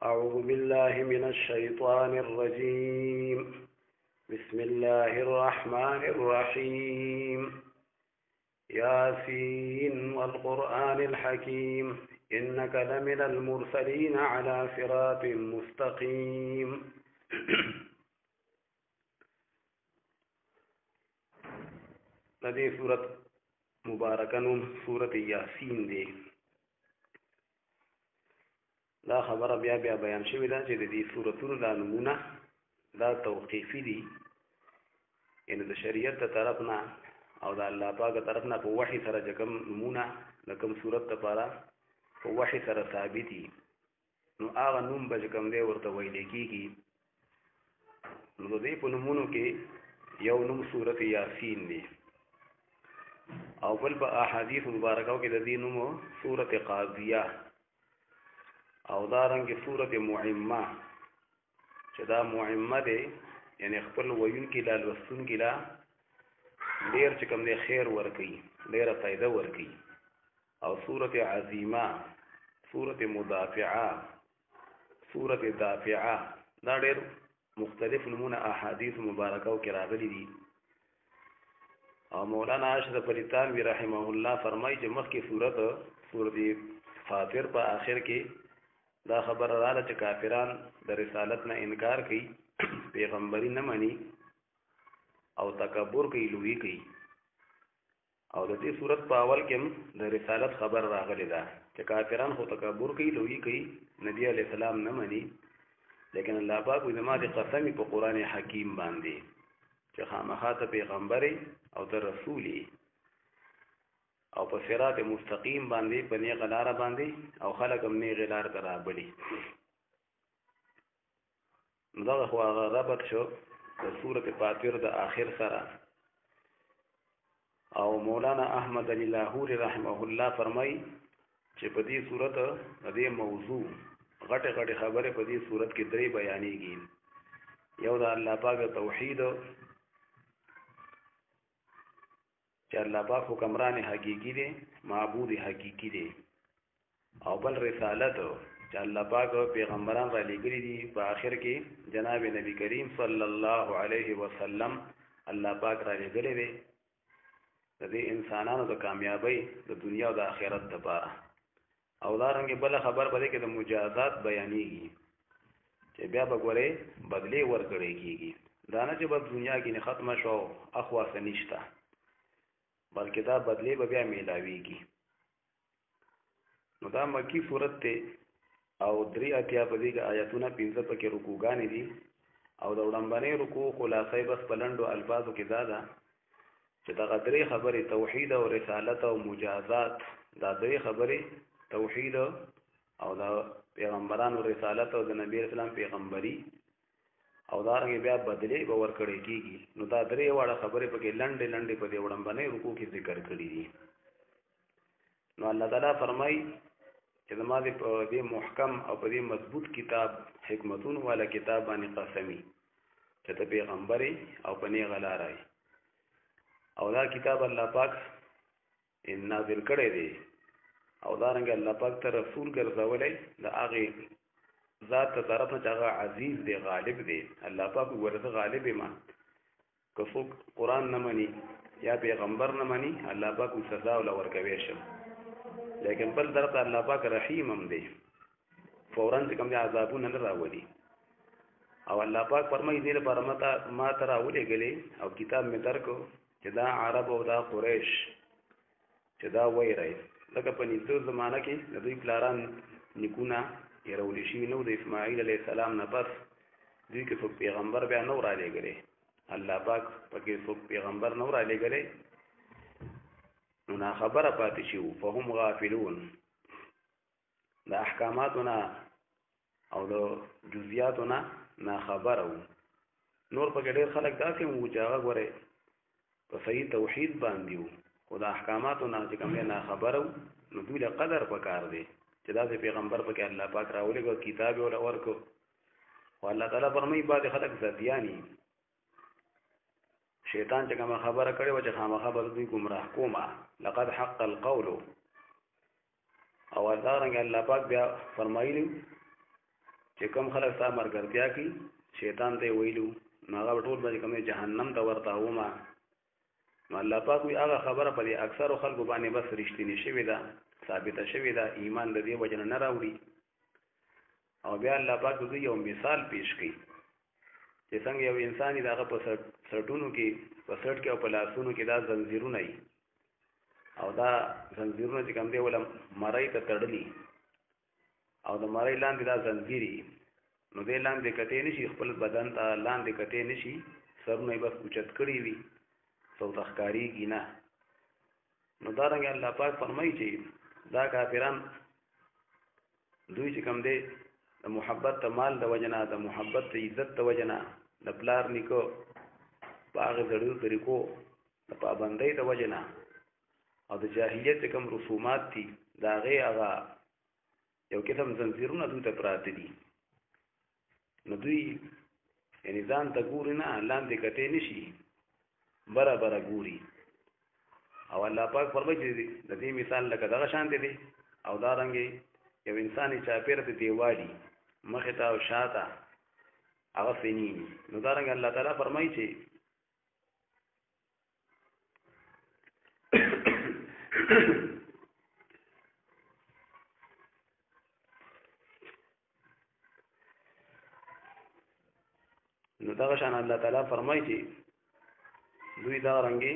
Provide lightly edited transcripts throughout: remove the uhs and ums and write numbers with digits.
أعوذ بالله من الشيطان الرجيم. بسم الله الرحمن الرحيم. ياسين والقرآن الحكيم إنك لمن المرسلين على صراط مستقيم. هذه سورة مباركة سورة ياسين دي. دا خبر بیا بیان شوی دا چې د دې سورتونو دا نمونه دا توقیفي دي، یعنی د شریعت د طرف نه او د الله پاک د طرف نه په وحي سره چې کوم نمونه د کوم صورت لپاره په وحي سره ثابت دي، نو هغه نوم به چې کوم دی ورته ویل کېږي. نو د دې په نومونو کې یو نوم سورت یاسین دی، او بل په احادیث مبارکو کې د دې نوم سورت قاضیه او دارنګه سورت معمه، چې دا معمه دی یعنی خپل ویون کې لا لوستون کې لا ډیر چې کوم دی خیر ورکي، ډیره فائدہ ورکي. او سورت عظیمه، سورت مدافعه، سورت دافعه، دا ډیر مختلف نمونه احادیث مبارکو کې راغلي دي. او مولانا اشرف علی تھانوی رحمه الله فرمایي چې مخکې سورت فاطر په آخر کې دا خبر رااله چې کافران د رسالت نه انکار کوي، پیغمبري نه مني او تکبر کوي، لوی کوي. او د دې صورت په اول کې د رسالت خبر راغلی ده چې کافران خو تکبر کوي، لوی کوي، نبی علیہ السلام نه مني، لیکن الله پاک وایي ما دې قسم په قرآن حکیم باندې چې خامخا ته پیغمبر او ته رسول او په صراط مستقیم باندې په نیغه لاره باندې او خلک هم نیغه لاره ته رابلي. نو دغه خو هغه ربط شو د سورت فاطر د آخر سره. او مولانا احمد علی لاهوری رحمه الله فرمای چې په دې صورت د دې موضوع غټه غټه خبره په دې صورت کې درې بیانېږي. یو د الله پاک توحید چې الله پاک حکمران حقیقی دی، معبود حقیقی دی. او بل رسالت چې الله پاک پیغمبران را لېږلي دي، په آخر کې جناب نبی کریم صلی الله علیه وسلم الله پاک را لېږلی دی د دې انسانانو د کامیابی د دنیا او د آخرت لپاره. او دارنګه بل خبر به کې د مجازات بیانېږي چې بیا به ګورې بدلې ورکړې کېږي، دا نه چې په دنیا کې نه ختمه شو اخواسه نشته، بلکې دا بدلې به بیا میلاویږي. نو دا مکی صورت ته او 3 اتیا په دې آیاتونه 15 پکې رکوګانې دي. او د وړاندې رکوع خلاصې بس بلندو الفاظو کې دا ده چې دا درې خبرې توحید او رسالت او مجازات، دا درې خبرې توحید او د پیغمبرانو رسالت او د نبی اسلام پیغمبري او دارنګه بیا بدلې به ورکړې کېږي. نو دا درې واړه خبرې پکې لنډې لنډې په دې وړاندې رکوع کې ذکر کړې دي. نو الله تعالی فرمایي چې زما دې محکم او په دې مضبوط کتاب حکمتونو والا کتاب باندې قسمی چې ته پیغمبر او په نیغه لاره او دا کتاب الله پاک نازل کړی دی. او دارنګه الله پاک ته رسول ګرځولی د هغې ذات ته طرف نه چې هغه عزیز دی، غالب دی. الله پاک ورته غالب ما که څوک قرآن نه مني یا پیغمبر نه مني، الله پاک سزا ولا ورکوي شم. لیکن بل طرف ته الله پاک رحیم هم دی، فوراً چې کوم دي عذابونه نه راولي. او الله پاک فرمایي دې لپاره ما ته راولېږلې او کتاب مې درکو چې دا عرب او دا قریش چې دا وایي لکه په نږدې زمانه کې د دوی پلاران نیکونه یې راوړي شوي نو د اسماعیل علیه السلام نه پس دوی کې څوک پیغمبر بیا نه را لېږلی، الله پاک پکې څوک پیغمبر نه را لېږلی، نو ناخبره پاتې شو. فهم غافلون، د احکاماتو نه او د جزئیاتو نه ناخبره وو. نور پکې ډېر خلک داسې وو چې هغه ګورې په صحیح توحید باندې وو، خو د احکاماتو نه چې کوم نه خبره وو، نو دوی له قدر پکار دی چې داسې پیغمبر پکې الله پاک راولېږه، کتاب یې ورکړو. خو الله تعالی فرمایي بعضې خلک زدیاني، شیطان چې کومه خبره کړې وه چې خامخا به دوی ګمراه کومه، لقد حق القول. او دارنګه الله پاک بیا فرمایلی چې کوم خلک ستا مرګرتیا کوي شیطان ته ویلو نو هغه ټول به کوم جهنم ته ورته ومه نو الله پاک وی هغه خبره په اکثر خلکو باندې بس رښتینی شوی ده ثابته شوی ده ایمان د دې وجنه نه راوړي او بیا الله پاک دوی یو مثال پیش کړي چې څنګه یو انسان دغه په سرټونو کې په سرټ کې او په لاسونو کې دا زنجیرونه وي او دا زنجیرونه چې کوم دی ولا مړی ته تړلي او د مړی لاندې دا زنجیري نو دې لاندې کته نشي خپل بدن ته لاندې کته نشي سرونه بس اوچت کړی وي سو تخکاری کی نه نو دا رنګ الله پاک فرمایي چې دا کافران دوی چې کوم دی د محبت ته مال د وجنا د محبت ته عزت د وجنا د پلار نیکو باغ زړو طریقو د پابندۍ د وجنا او د جاهلیت کوم رسومات دي دا غي هغه یو قسم زنجیرونه دوی ته پراته دي نو دوی یعنی ځان ته ګوري نه لاندې کته نشي برابر ګوري او الله پاک فرمایي چې د دې مثال لکه دغه شان دي او دا رنګي یو انسان چې چاپیره ته دیوالي مخه تا او شاته هغه سنین نو دا رنګ الله تعالی فرمایي چې نو دا شان الله تعالی فرمایي چې دوی دا رنګي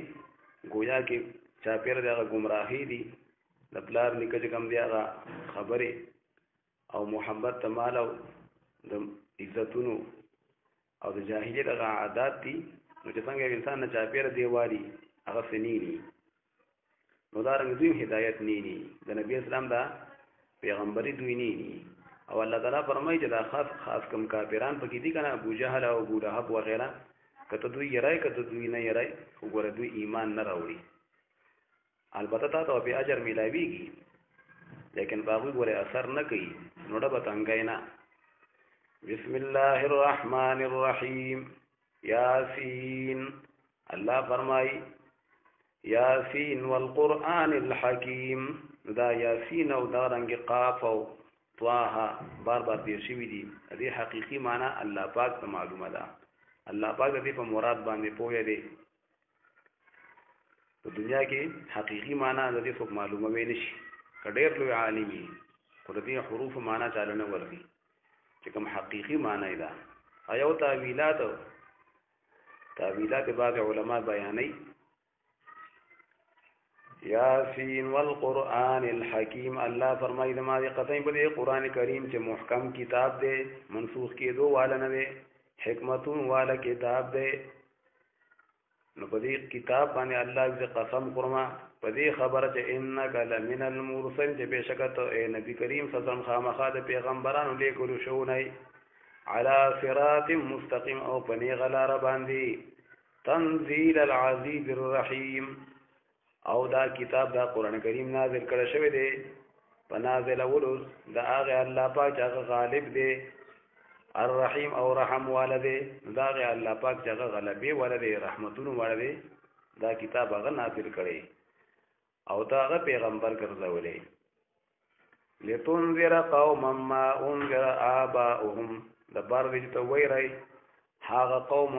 گویا کې چاپیر دغه گمراهی دي د پلار نکج کم دی هغه خبره او محبت تمال او د عزتونو او د جاهلیت هغه عادت دي نو چې څنګه انسان نه چاپیر دیوالي هغه سنيني نو دا رنګ دوی هدایت نيني د نبی اسلام دا پیغمبري دوی نيني او الله تعالی فرمایي چې دا خاص کم کافران پکې دي کنه ابو جهل او ابو لهب وغيرها کته دوی یې کته دوی نه یې وګوره دوی ایمان نه راوړي البته تاسو به اجر ملایويږي لیکن باغوی ګوره اثر نه کوي نو ډبه څنګه نه بسم الله الرحمن الرحیم یاسین الله فرمای یاسین والقران الحکیم دا یاسین او دا رنگ قاف او طه بار بار دې شوی دي دې حقيقي معنی الله پاک ته معلومه ده الله پاک دې په مراد باندې پوهه دی په دنیا کې حقيقي معنی د دې څوک معلومه وي نشي کډیر لوی عالمي خو دې حروف معنی چالنه ورغي چې کوم حقيقي معنی ده ایو تعویلات بعض علما بیانې یاسین والقران الحکیم الله فرمایي د ما دې قطعی په قران کریم چې محکم کتاب دی منسوخ کېدو والا نه دی حکمتون والا کتاب دی نو په دې کتاب باندې الله دې قسم قرما په دې خبره چې انک لمن المرسل چې بشکته اے نبی کریم صلی الله علیه وسلم خامخا د پیغمبرانو لیکلو شو نه علی صراط مستقیم او پنی غلار باندې تنزيل العزیز الرحیم او دا کتاب دا قران کریم نازل کړه شوی دی په نازل اولو دا هغه الله پاک هغه غالب دی الرحیم او رحم والده دا هغه الله پاک هغه غلبي والده رحمتونو والده دا کتاب هغه نازل کړي او دا هغه پیغمبر ګرځولې لتنذر قوما ما انذر آباؤهم د بار دې ته وایي هغه قوم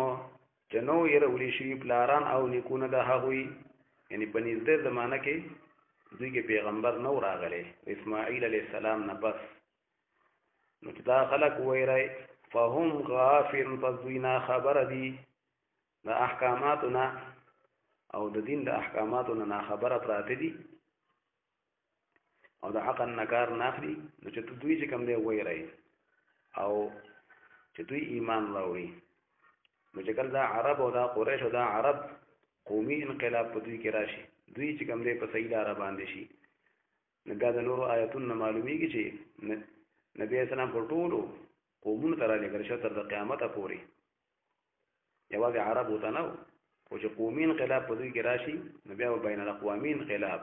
چې نو یې ولې شي پلاران او نیکونه د هغوی یعنی په نږدې زمانہ کې دوی کې پیغمبر نو راغلی اسماعیل علیه السلام نه بس نو چې دا خلق وایي فهم غافل فذوینا خبر دي د احکاماتنا او د دین د احکاماتنا نه خبره پراته دي او د حق نکار ناخلي نو چې دوی چې کوم دی وایي او چې دوی ایمان راوړي نو چې کله دا عرب او دا قریش او دا عرب قومي انقلاب په دوی کې راشي دوی چې کوم دی په صحیح لار باندې شي نو دا د نورو آیاتونو معلومیږي چې نبی اسلام په ټولو قومونو ته راغلی شو تر د قیامت پورې یوازې عرب وته نه خو چې قومي انقلاب په دوی کې راشي نو بیا بین الاقوامي انقلاب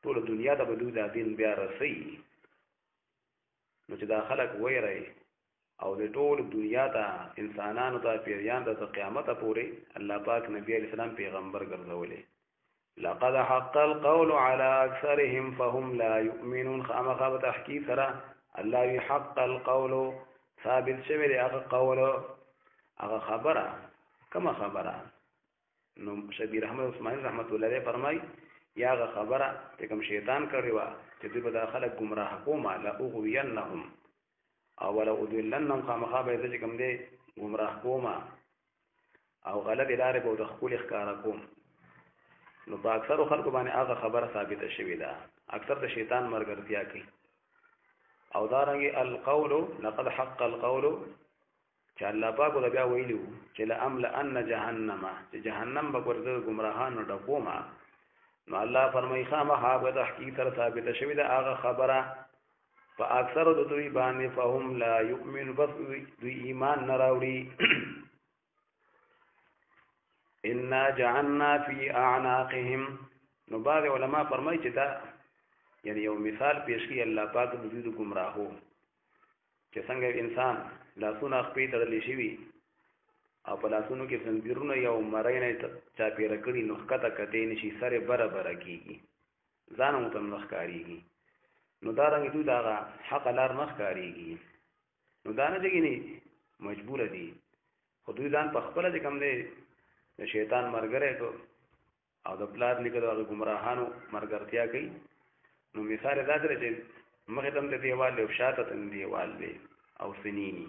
ټول دنیا ته به دوی دا دین بیا رسي نو چې دا خلک وایي او د ټول دنیا ته انسانانو ته پیریان ته قیامت پورې الله پاک نبی علیہ السلام پیغمبر ګرځولې لقد حق القول على اكثرهم فهم لا يؤمنون خامخا تحقیق سره الله يحق القول ثابت شوی دی هغه قول هغه خبره کما خبره نو شبیر احمد عثماني رحمت الله علیه فرمای یا هغه خبره چې کوم شیطان کړی و چې دوی به داخله گمراه کوما لا اغوینهم او ولا ادلنهم خامخا به چې کوم دی گمراه کوما او غلط لارې به د خپل ښکارا کوم نو په اکثر خلکو باندې هغه خبره ثابته شوې ده اکثر د شیطان مرګرتیا کوي او دارنګي القول لقد حق القول چې الله پاک د بیا ویلو چې لامل ان جهنم چې جهنم به ورته گمراهانو ډکوما نو الله فرمایي خامخا به تحقیق سره ثابته شوې ده هغه خبره په اکثر د دوی باندې فهم لا يؤمن بس دوی ایمان نه راوړي ان جعلنا في اعناقهم نو بعض علما فرمایي چې دا یعنی یو مثال پیش کی الله پاک د دې گمراهو چې څنګه انسان لاسونه خپې تړلې شي او په لاسونو کې زنجیرونه یو مړی نه چاپیره کړي نو ښکته کتې نشي سره برابره کېږي ځان هم ته نه ښکارېږي نو دارنګې دوی د هغه حق لار نه ښکارېږي نو دا نه چې مجبوره دي خو دوی ځان په خپله چې کوم دی د شیطان ملګری کو او د پلار نیکه د هغه ګمراهانو ملګرتیا کوي نو مثال دا دی چې مخې ته هم د دیوال دی او شاته ته هم دیوال دی او سنینی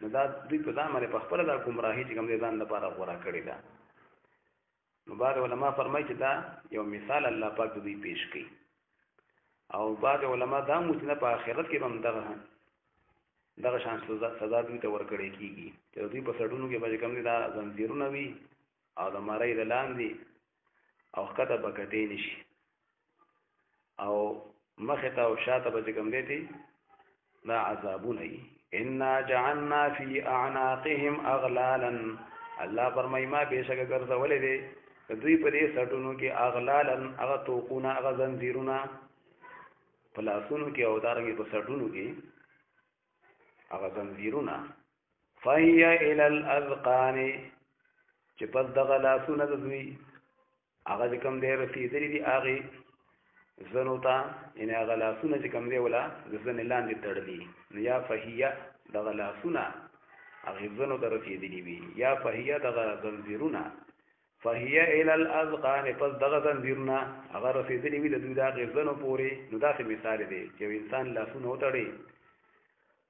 نو دا دوی په ځان باندې په خپله دا ګمراهي چې کوم دی ځان لپاره غوره کړې ده نو بعض علما فرمایي چې دا یو مثال الله پاک دوی پیش کوي او بعض علما دا موږ نه په آخرت کې هم دغه شان سزا دوی ته ورکړې کېږي چې دوی په سړونو کې به کوم دی دا زنځیرونه وي او د مړی د لاندې او ښکته به کتې نشي او مخې ته او شاته به کوم دی دا عذابونه وي انا جعلنا في اعناقهم اغلالا الله فرمای ما بشک ګرځولې دي دوی په دې سټونو کې اغلالا هغه توقونه هغه زنجیرونه په لاسونو کې او دارنګې په سټونو کې هغه زنجیرونه فهي الى الاذقان چې په دغه لاسونه د دوی هغه کوم دی رسیدلې دي هغه زنو تا ان هغه لاسونه چې کوم دی ولا د زن لاندې تړلي نو یا فهیا دغه لاسونه هغه زنو ته رسیدلي وي یا فهیا دغه زنجیرونه فهیا الى الاذقان پس دغه زنجیرونه هغه رسیدلي وي د دوی د زنو پورې نو دا څه مثال دی چې انسان لاسونه وتړي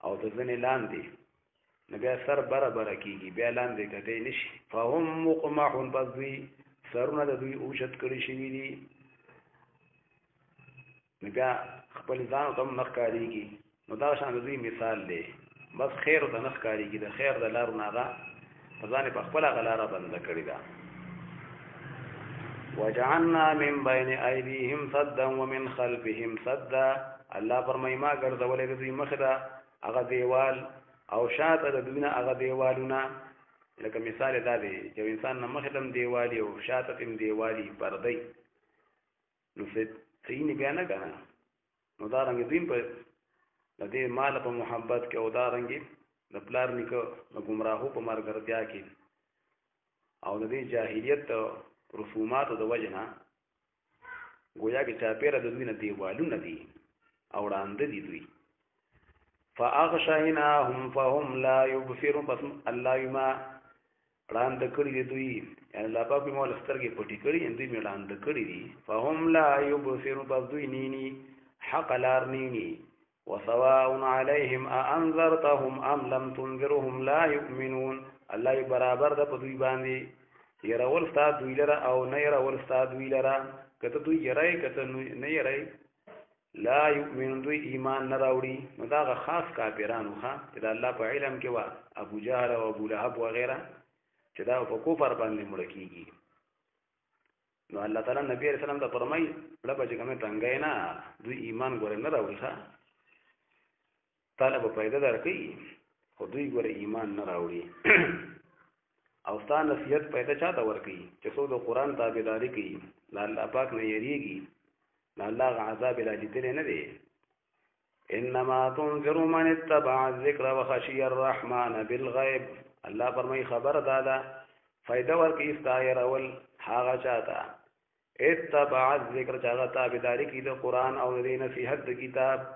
او د زن لاندې نو بیا سر برابر کیږي بیا لاندې کته نشي فهم مقمحون پس دوی سرونه د دوی اوچت کړی شوي دي نو بیا خپل ځان ته نه ښکارېږي نو دا شان د دوی مثال دی بس خیر ته نه ښکارېږي د خیر د لارو نه هغه په ځان په خپله هغه لاره بنده کړې ده وجعلنا من بین ایدیهم صدا ومن خلفهم صدا الله فرمایي ما ګرځولې د دوی مخې ته هغه دیوال او شاته د دوی نه هغه دیوالونه لکه مثال دا دی چې انسان نه مخې ته هم دیوالي او شاته هم دیوالي پردی نو صحیح بیا نه کنه نو دا رنګ دین په د دې مال په محبت کې او دا رنګ د پلار نیکه د گمراهو په مرګرتیا کې او د دې جاهلیت رسومات د وجنه گویا کې چاپیره د دوی نه دیوالونه دي او وړاندې دي دوی فاغشیناهم فهم لا يبصرون بس الله یما وړاندې کړی دي دوی الله پاک په مول سترګې پټې کړي ان دوی وړاندې کړی دي فهم لا يبصرون بس دوی نینی حق لار نینی وسواء عليهم أأنذرتهم أم لم تنذرهم لا يؤمنون الله برابر ده په دوی باندې يرول استاد دوی لره او نه يرول استاد دوی لره کته دوی يرای کته نه يرای لا يؤمنون دوی ایمان نه راوړي نو دا خاص کافرانو ښا چې الله په علم کې وا ابو جهل او ابو لهب وغيرها چې دا په کفر باندې مړ کیږي نو الله تعالی نبی رسول الله ته فرمایي لکه چې کومه څنګه نه دوی ایمان ګور نه راوړي ښا طالب پیدا درکې خو دوی ګور ایمان نه راوړي او ستاسو نصیحت پیدا چاته ورکې چې څو د قران تابعداري کوي الله پاک نه یریږي الله عذاب الاجل نه دی انما تنذر من اتبع الذکر وخشی الرحمن بالغیب الله فرمای خبر دادا فائدہ ورکې استایر اول هغه چاته اتبع الذکر چاغه تابعداري کوي د قران او د نصیحت د کتاب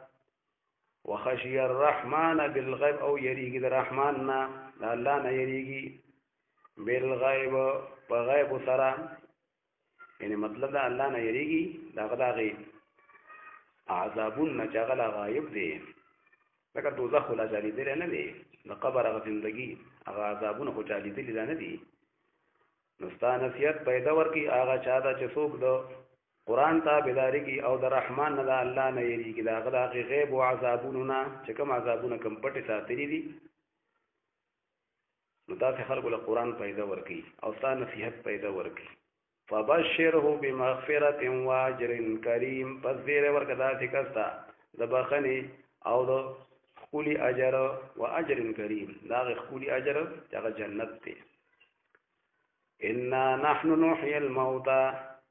وخشي الرحمن بالغیب او یریږي د رحمان نه د الله نه یریږي بالغیب په غیب سره یعنی مطلب د الله نه یریږي دغه دغه عذابون نه چې هغه غایب دی لکه دوزخ ولا جالي دی نه دی د قبر هغه زندگی هغه عذابونه خو جالي دی نه دی نو ستا نصیحت پیدا ورکی هغه چا دا چې څوک د قرآن تابعداري کی او د رحمان نه د الله نه یریږي دغه دغه غیب او عذابونه نه چې کوم عذابونه کم پټې ساتلي دي نو تاسو خلکو له قرآن پیدا ورکی او ستا نصیحت پیدا ورکی فبشره بمغفرة واجر کریم پس دیر ورکدا تکستا د بخنی او د خولي اجر و اجر کریم دا خولي اجر هغه جنت دی انا نحن نحيي الموتى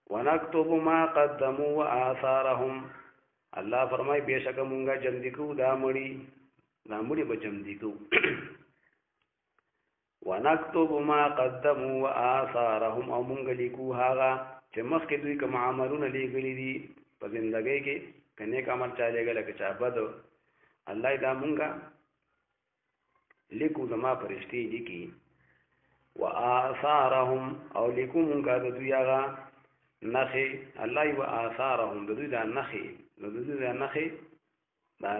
ونكتب ما قدموا وآثارهم الله فرمای بشک مونږه جمدیکو دا مړي به جمدیکو ونكتب ما قدموا وآثارهم او مونږ لیکو هغه چې مخکې دوی کوم عملونه لګلي دي په ژوندۍ کې کنه کوم عمل چا لګل کې چا بد الله دا مونږه لیکو زما فرشتي دي کی وآثارهم او لیکو مونږه د دوی هغه نخي الله و آثارهم د دوی دا نخي دا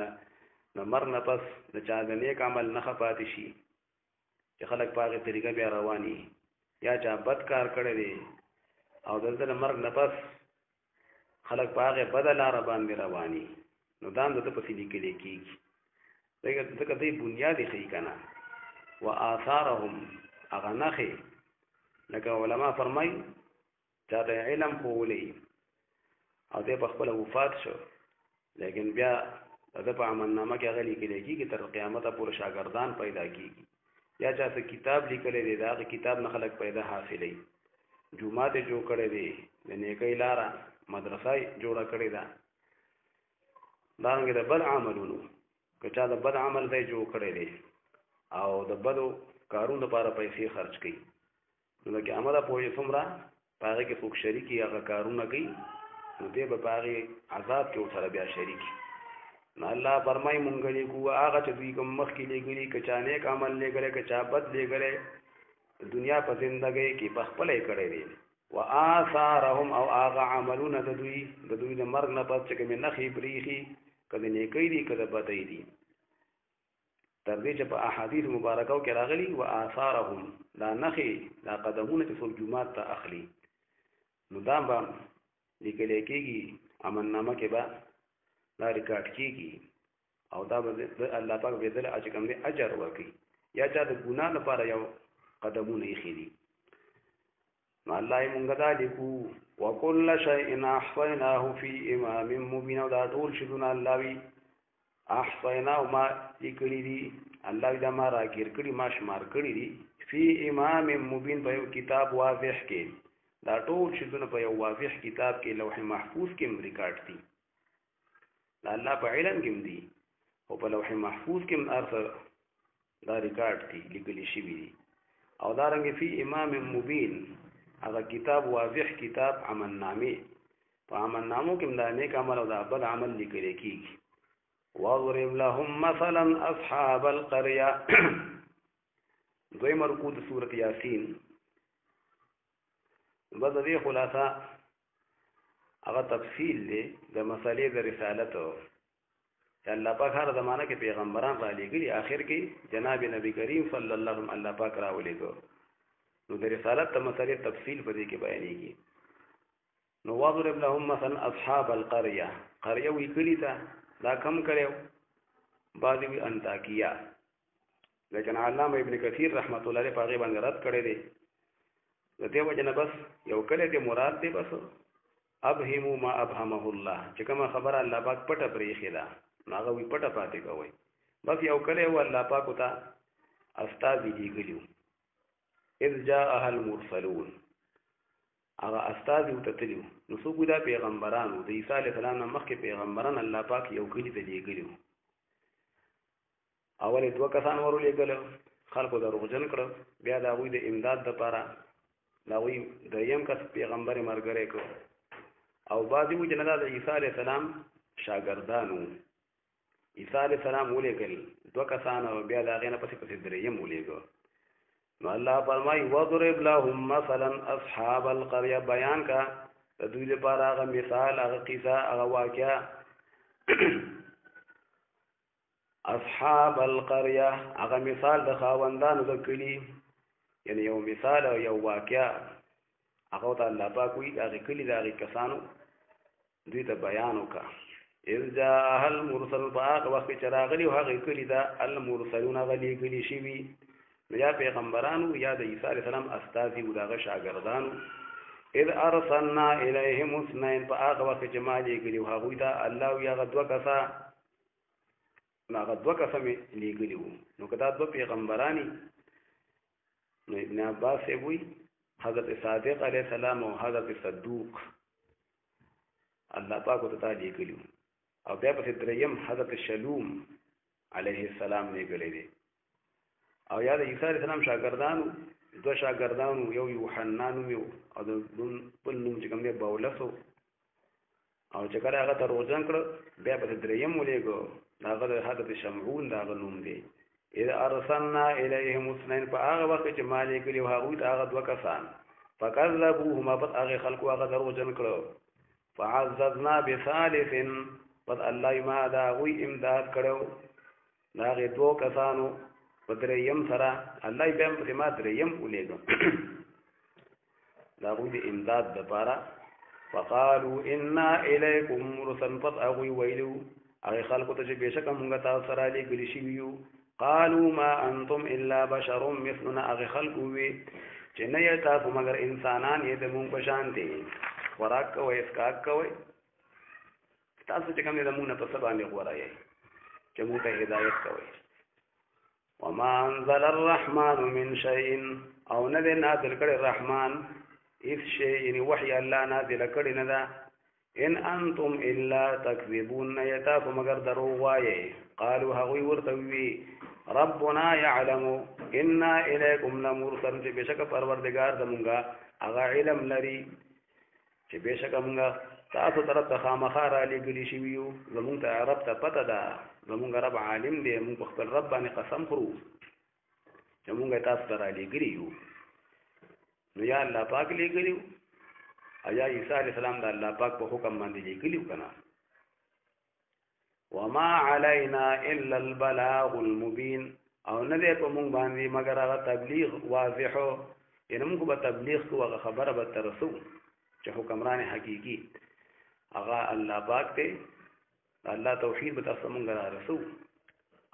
نمر نه پس د چا د نیک عمل نه پاتې شي چې خلک پاغه طریقه بیا رواني یا چا بد کار کړی دی او دلته مرګ نه پس خلک پاغه بدل را باندې رواني نو دا د په سلی کې لیکيږي دغه د بنیادی خې کنه واثارهم اغه نخي لکه علما فرمای دا د علم خولي او د خپل وفات شو لیکن بیا د په عملنامه کې غلي کې لیکيږي تر قیامت پورې شاګردان پیدا کیږي یا چا څه کتاب لیکلې دی دا کتاب نه خلک پیدا حاصلې جمعه ته جوړ کړي دي د نیکۍ لاره مدرسې جوړه کړي دا باندې د بد عملونو که چا د بد عمل دی جوړ کړي دي او د بدو کارونو لپاره پیسې خرج کړي نو کې امره پوهې څومره پاره کې څوک شریکي هغه کارونه کوي نو دې به پاره عذاب کې سره بیا شریک نو الله فرمای مونږ لیکو هغه چې دوی کوم مخ کې لګري کچا نیک عمل لګره کچا بد لګره دنیا په زندګۍ کې په خپلې کړې دي واثارهم او هغه عملونه د دوی د مرګ نه پس چې کوم نخي بریخي کله نیکي دي کله بدې دي تر دې چې په احادیث مبارکاو کې راغلي واثارهم لا نخي لا قدمونه چې څو جمعات ته اخلي نو دا به لیکل کېږي امننامه کې به دا ریکارډ کیږي او دا به الله پاک به دل اجر کوم دي اجر ورکړي یا چا د ګناه لپاره یو قدمونه یې خېدي نو الله یې مونږ دا لیکو وکل شیء احصیناه فی امام مبین او دا ټول شذونه الله وی احصیناه ما لیکلي دي الله دا ما راګیر کړي ما شمار کړي دي فی امام مبین په یو کتاب واضح کې دا ټول شذونه په یو واضح کتاب کې لوح محفوظ کې ریکارډ دي الله په علم کې دي او په لوح محفوظ کې ارث دا ریکارډ دي لیکلي شوی دي او دا رنګ فی امام مبین هغه کتاب واضح کتاب عمل نامه په عمل نامو کې دا نیک عمل او دا بد عمل لیکل کېږي واضرب لهم مثلا اصحاب القريه دوی مرکو د سورۃ یاسین بعد دې خلاصہ هغه تفصیل دی د مسالې د رسالت چې الله پاک هر زمانہ کې پیغمبران را لېږلي آخر کې جناب نبی کریم صلی الله علیه وسلم الله پاک را ولېږو نو د رسالت د مسالې تفصیل په دې کې بیانېږي نو واضرب لهم مثلا اصحاب القريه قريه وی کلی تا دا کم کړو بعضی وی انتاکیه لیکن علامه ابن کثیر رحمت الله علیه پاغه باندې رد کړی دی د دې وجنه بس یو کله دې مراد دی بس ابهموا ما ابهمه الله چې کومه خبره الله پاک پټه پرېخي دا هغه وی پټه پاتې کوي بس یو کله و الله پاک ته استاد دی ګلیو اذ جاء المرسلون هغه استاد یو تتلیو نو څوک دا پیغمبرانو د عیسی علی السلام نه مخکې پیغمبران الله پاک یو کلی ته لېږلیو اول دوه کسان ورولېږل خلکو دروغجن کړ بیا دا غوی د امداد لپاره دا غوی د یم کس پیغمبر مرګره کړ او بعضی و جندا د عیسی علی السلام شاګردانو عیسی علیہ السلام ولېږل دوه کسان او بیا د هغې نه پسې درېیم ولېږه. نو الله فرمایي وضرب لهم مثلا اصحاب القريه، بیان کا د دوی لپاره هغه مثال، هغه قصه، هغه واقعه. اصحاب القريه هغه مثال د خاوندانو د کلي، یعنی یو مثال او یو واقعه هغه ته الله پاک وایي هغه کلي د هغې کسانو دوی ته بیان وکړه. اذ جاء المرسل، په هغه وخت چې راغلي و هغې کلي ته المرسلون هغه لېږلي شوي، نو یا پیغمبرانو یا د عیسی علیه السلام استازي و د هغه شاګردانو. اذ ارسلنا الیهم اثنین، په هغه وخت چې ما لېږلي و هغوی ته الله وي هغه دوه کسه، نو هغه دوه کسه مې لېږلي وو. نو که دا دوه پیغمبرانې، نو ابن عباس صاحب وایي حضرت صادق علیه السلام او حضرت صدوق الله پاک ورته تا لېږلي وو. او بیا پسې درېیم حضرت شلوم علیه السلام لېږلی دی. او یا د عیسی علیه السلام شاګردانو، دوه شاګردانو، یو یوحنا نوم یې او د بل نوم چې کوم دی بولس و. او چې کله هغه دروغجن کړه بیا پسې درېیم ولېږه، د هغه د حضرت شمعون د هغه نوم دی. اذ ارسلنا الیهم اثنین، په هغه وخت چې ما لېږلي و هغوی ته هغه دوه کسان، فکذبوهما، پس هغې خلکو هغه دروغجن کړه. فعززنا بثالث، پس الله ما د هغوی امداد کړو د هغې دوو کسانو په درېیم سره. الله بیا پسې ما درېیم ولېږه د هغوی د امداد دپاره. فقالوا انا الیکم مرسل، پس هغوی ویلو هغې خلکو ته چې بېشکه مونږ تاسو سره لېږلي شوي یو. قالوا ما انتم الا بشر مثلنا، هغې خلکو ووی چې نه یې تاسو مګر انسانان یې د مونږ په شان دي، خوراک کوئ، اسکاک کوئ، تاسو چې کوم دی د مونږ نه په څه باندې غوره یئ چې مونږ ته هدایت کوئ. وما انزل الرحمن من شيء، او نه دی نازل کړی رحمان هېڅ شی، یعنې وحی الله نازله کړې نه ده. ان انتم الا تکذبون، نه یې تاسو مګر دروغ وایئ. قالوا هغوی ورته ووي ربنا یعلم انا الیکم لمرسل، چې بېشکه پروردګار زمونږه هغه علم لري چې بېشکه مونږه تاسو طرف ته خامخا رالېږلي شوي یو. زمونږ ته رب ته پته ده، زمونږ رب عالم دی، مونږ په خپل رب باندې قسم خورو چې مونږ تاسو ته رالېږلي یو. نو یا الله پاک لېږلي وو او یا عیسی علیه السلام د الله پاک په حکم باندې لېږلي وو که نه. وما علینا الا البلاغ المبین، او نه دی په مونږ باندې مګر هغه تبلیغ واضحو، یعنې مونږ به تبلیغ کوو، هغه خبره به ته رسو چې حکمران حقیقي هغه الله پاک دی، د الله توحید به تاسو مونږ را رسو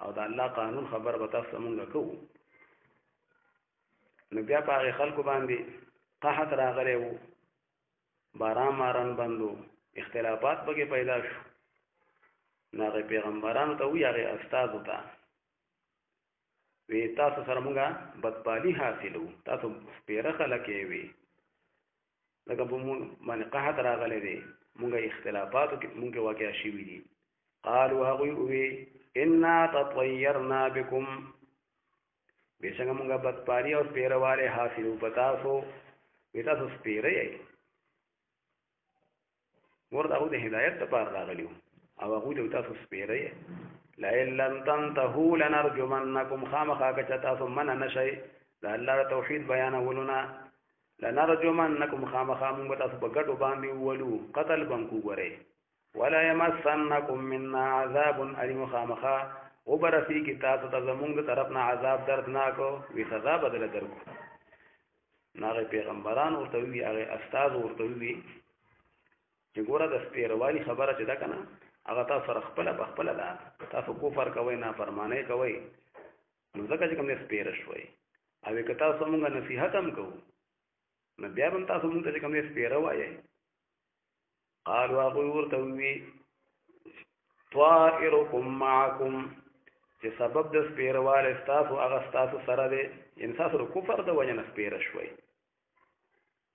او د الله قانون خبر به تاسو مونږ کوو. نو بیا په هغې خلکو باندې قحط راغلی و، باران ماران بند و، اختلافات پکې پیدا شو. نو هغې پیغمبرانو ته وایي هغې استازو ته وی تاسو سره مونږه بدپالي حاصلو، تاسو سپېره خلک یې وي، لکه په مونږ باندې قحط راغلی دی، مونږه اختلافاتو کې مونږ کې واقع شوي دي. قالوا هغوی ووی انا تطیرنا بکم، بېشکه مونږه بدپالي او سپېرهوالی حاصلو په تاسو، وی تاسو سپېره یئ. ورته هغوی د هدایت دپاره راغلي وو او هغوی ته تاسو سپېره یئ. لئن لم تنتهوا لنرجمنکم، خامخا که چې تاسو منع نه شئ د الله د توحید بیانولو نه، لنرجمنکم، خامخا مونږ به تاسو په ګټو باندې وولو، قتل به م کوګورئ. ولا یمسنکم منا عذاب علیم، خامخا وبرسېږي تاسو ته زمونږ د طرف نه عذاب دردناکو، وی سزا به دله درکړو. نو هغې پیغمبران ورته ووي، هغې استازو ورته ووي چې ګوره د سپېروالي خبره چې ده که نه، هغه تاسو سره خپله په خپله ده، تاسو کفر کوئ، نافرمانۍ کوئ، نو ځکه چې کوم دی سپېره شوئ. او که تاسو مونږ نصیحت هم کوو نو بیا به هم تاسو مونږ ته چې کوم دی سپېره وایئ. قالوا هغوی ورته ووي طائرکم معکم، چې سبب د سپېرهوالی ستاسو هغه ستاسو سره دی، یعنې ستاسو د کفر د وجې نه سپېره شوئ.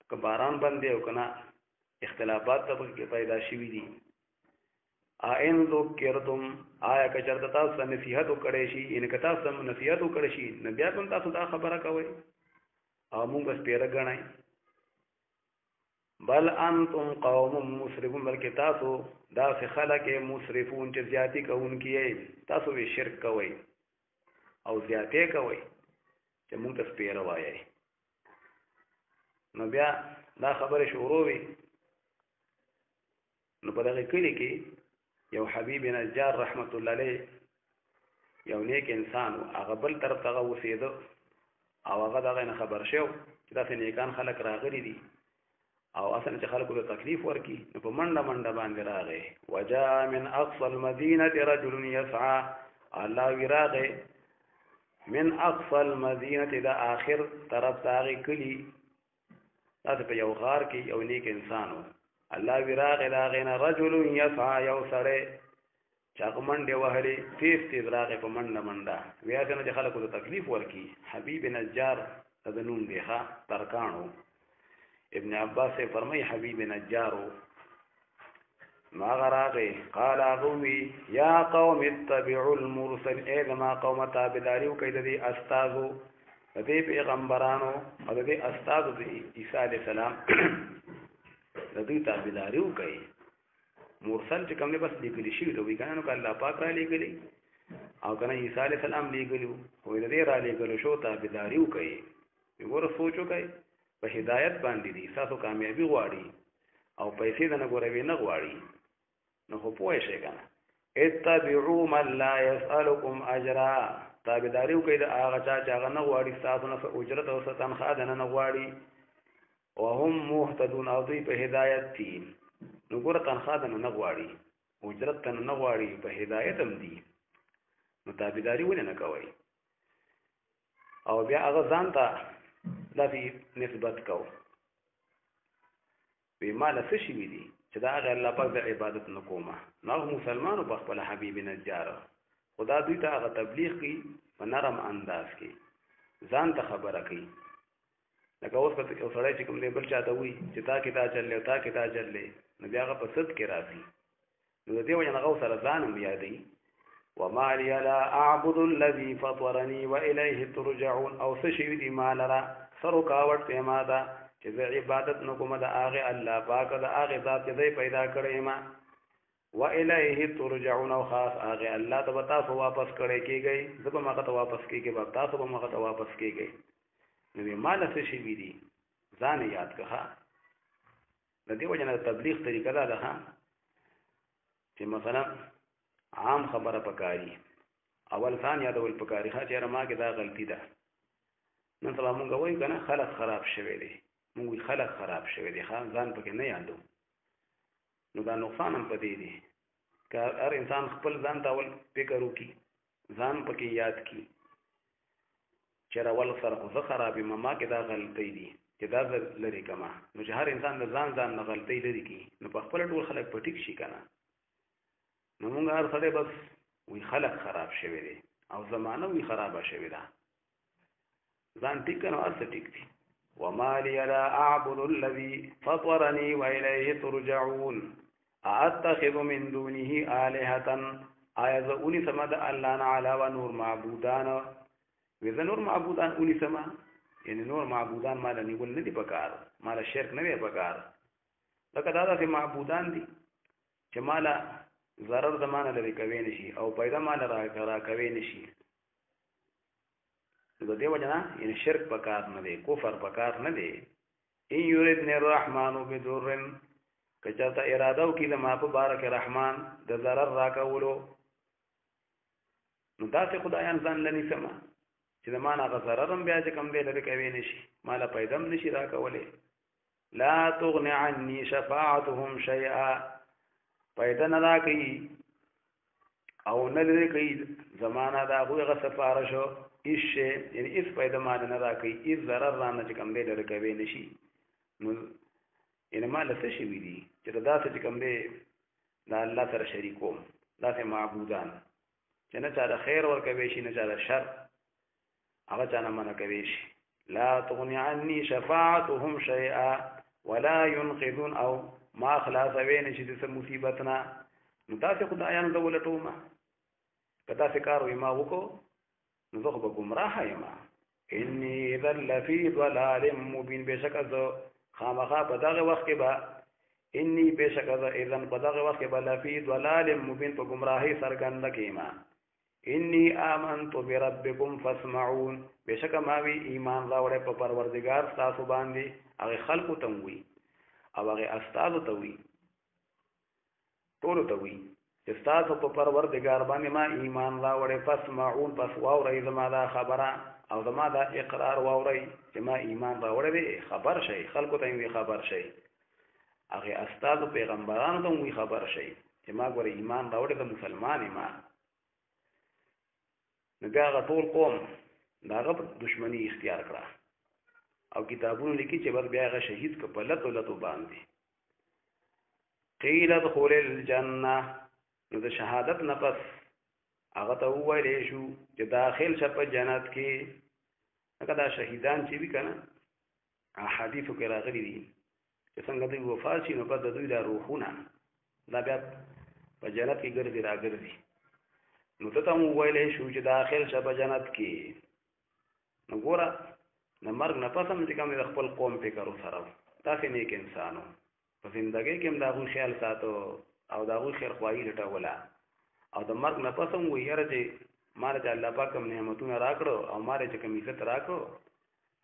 که باران بند دی او که نه، اختلافات ته پکې پیدا شوي دي. ان ذکرتم، آیا که چېرته تاسو ته نصیحت وکړی شي، یعنې که تاسو ته نصیحت وکړی شي نو بیا هم تاسو دا خبره کوئ او مونږ به سپېره ګڼئ. بل انتم قوم مسرفون بلکې تاسو داسې خلک مسرفون چې زیاتی کوونکي تاسو به شرک کوئ او زیاتې کوئ چې موږ ته سپیره وایي نو بیا دا خبره شروع وي نو په دغه کلي کې یو حبیب نجار رحمت الله علیه یو نیک انسان و هغه بل طرف ته اوسېده او هغه دغه نه خبر شو چې داسې نیکان خلک راغلي دي او اصلا چې خلکو ته تکلیف ورکي نو په منډه منډه باندې راغی وجاء من اقصى المدینه رجل يسعى الله وراغه من اقصى المدینه دا آخر طرف تاغي کلی تاسو په یو غار کې یو نیک انسان و الله وراغه دا غینه رجل يسعى یو سره چاغ منډه وهلې تیز تیز راغی په منډه منډه بیا څنګه چې خلکو ته تکلیف ورکي حبیب نجار تدنون دی ښا ترکانو ابن عباس سے فرمائی حبیب نجارو ما غراغی قال اغوی یا قوم اتبعوا المرسل ایدما قوم تابداریو کئی دی استازو دی پیغمبرانو او دی استازو دی عیسیٰ علیہ السلام دی تابداریو کئی مرسل چې کوم نه بس لیکلی شي دوی کنه نو الله پاک را لیکلی او کنه عیسی علیہ السلام لیکلو وې دې را لیکلو شو تابعداریو کوي وګوره سوچو کوي په هدایت باندې دي تاسو کامیابی غواړي او پیسې نه غواړي نه غواړي نو خو پوه شئ کنه اتبعوا من لا يسألكم اجرا تابعداریو کوي دا هغه چې هغه نه غواړي تاسو نه اجرت او تنخواه نه غواړي وهم مهتدون او دوی په هدایت دي نو ګوره تنخواه نه غواړي اجرت نه غواړي په هدایت هم دي نو تابعداري ولې نه کوي او بیا هغه ځان ته داسې نسبت کو وی مال څه شي دي چې دا هغه الله پاک د عبادت نه کومه نو مسلمانو په خپل حبیب نجار خدا دوی ته هغه تبلیغ کوي په نرم انداز کې ځان ته خبره کوي لکه اوس په یو سړی چې کوم دی بل چاته وي چې تا کې دا چلې تا کې دا چلې نو بیا هغه په صد کې راځي نو د دې وجه نه هغه سره ځان هم یادوي وما لي لا اعبد الذي فطرني واليه ترجعون او سشي دي ما لرا سرکاوت ما دا چې عبادت نو کوم دا هغه الله پاک دا هغه ذات دې پیدا کړی ما واليه ترجعون او خاص هغه الله ته تاسو واپس کړی کیږي زه به ماته واپس کیږي به تاسو به ماته واپس کیږي نو مال څه شي دي ځان یاد کړه د دې وجه نه تبلیغ طریقه دا ده چې مثلا عام خبره پکاري اول ځان یادول پکاري ها چې ما کې دا غلطی ده نن سبا مونږ وایو کنه خلق خراب شوی دی مونږ خلق خراب شوی دی خان ځان پکې نه یادو نو دا نقصان هم پدې دی که هر انسان خپل ځان ته اول فکر وکړي ځان پکې یاد کړي چې راول سره خو خرابې ما کې دا غلطی دي چې دا لري کما نو چې هر انسان د ځان نه غلطی لري کی نو په خپل ټول خلک پټیک شي کنه نو موږ هر سړی بس وی خلق خراب شوی دی او زمانه وی خرابه شوی ده ځان ټیک کنه ارڅ ټیک دي وما لي لا اعبد الذي فطرني واليه ترجعون اتخذ من دونه الهه ايذ اولي سمد الله علاوه نور معبودان وذ نور معبودان اولي سما یعنی نور معبودان مال نیول نه دی پکار مال شرک نه دی پکار لکه دا چې معبودان دي چې مال ضرر زمانه لري کوي نشي او پیدا مال را کوي نشي د دې وجنه یعنی شرک پکار نه دی کفر پکار نه دی ان یریدن الرحمن بضر کچته اراده وکي د ما په بارک رحمان د ضرر راکولو نو دا څه خدایان ځان لنی سما چې د معنا غزررم بیا چې کم دی لري کوي نشي مال پیدم نشي راکولې لا تغني عني شفاعتهم شيئا پیدا نه راکې او نه لري کوي زمانہ دا هغه سفارشو هیڅ یعنی هیڅ پیدا مال نه راکې هیڅ ضرر را نه چې کم دی لري کوي نشي نو ان مال څه شي وي دي چې دا څه کم دی دا الله سره شریکوم دا څه معبودان چې نه چا خیر ورکوي شي نه چا شر هغه چانه منع کوي شي لا تغني عني شفاعتهم شيئا ولا ينقذون او ما خلاص وین شي د مصیبتنا نو تاسو خدایانو د ولټوما کدا فکر وي ما وکړو نو زه به گمراه یم انی ذل فی ضلال مبین بشک از خامخا په دغه وخت کې به انی بشک اذن په دغه وخت کې به لفی ضلال مبین په گمراهی سرګند کېما انی آمنت بربکم فاسمعون بشک ما وی ایمان راوړې په پروردگار تاسو باندې هغه خلقو ته وی او هغه استاد ته وی ټول ته وی چې تاسو په پروردگار باندې ما ایمان راوړې فاسمعون پس واورئ زما دا خبره او زما دا اقرار واورئ چې ما ایمان راوړې خبر شي خلقو ته وی خبر شي هغه استاد پیغمبرانو ته وی خبر شي چې ما ګور ایمان راوړې د مسلمان ما نو بیا هغه ټول قوم داغه دشمنی اختیار کړه او کتابونو لیکي چې بس بیا هغه شهید که په لتو باندې قیل ادخل الجنه نو د شهادت نفس هغه ته وویل شو چې داخل شه په جنت کې هغه دا شهیدان چې وی کنه احادیثو کې راغلي دي چې څنګه دوی وفات شي نو په دوی دا روحونه دا بیا په جنت کې ګرځي راګرځي نو ته هم وویلی شو چې داخل شه په جنت کې نو ګوره د مرګ نه پس هم چې کوم د خپل قوم فکر وسره داسې نیک انسان و په زندګۍ کې هم د هغوی خیال ساتو او د هغوی خیرخواهي لټوله او د مرګ نه پس هم وایي یاره چې ما له چې الله پاک کوم نعمتونه راکړو او ما له چې کوم عزت راکړو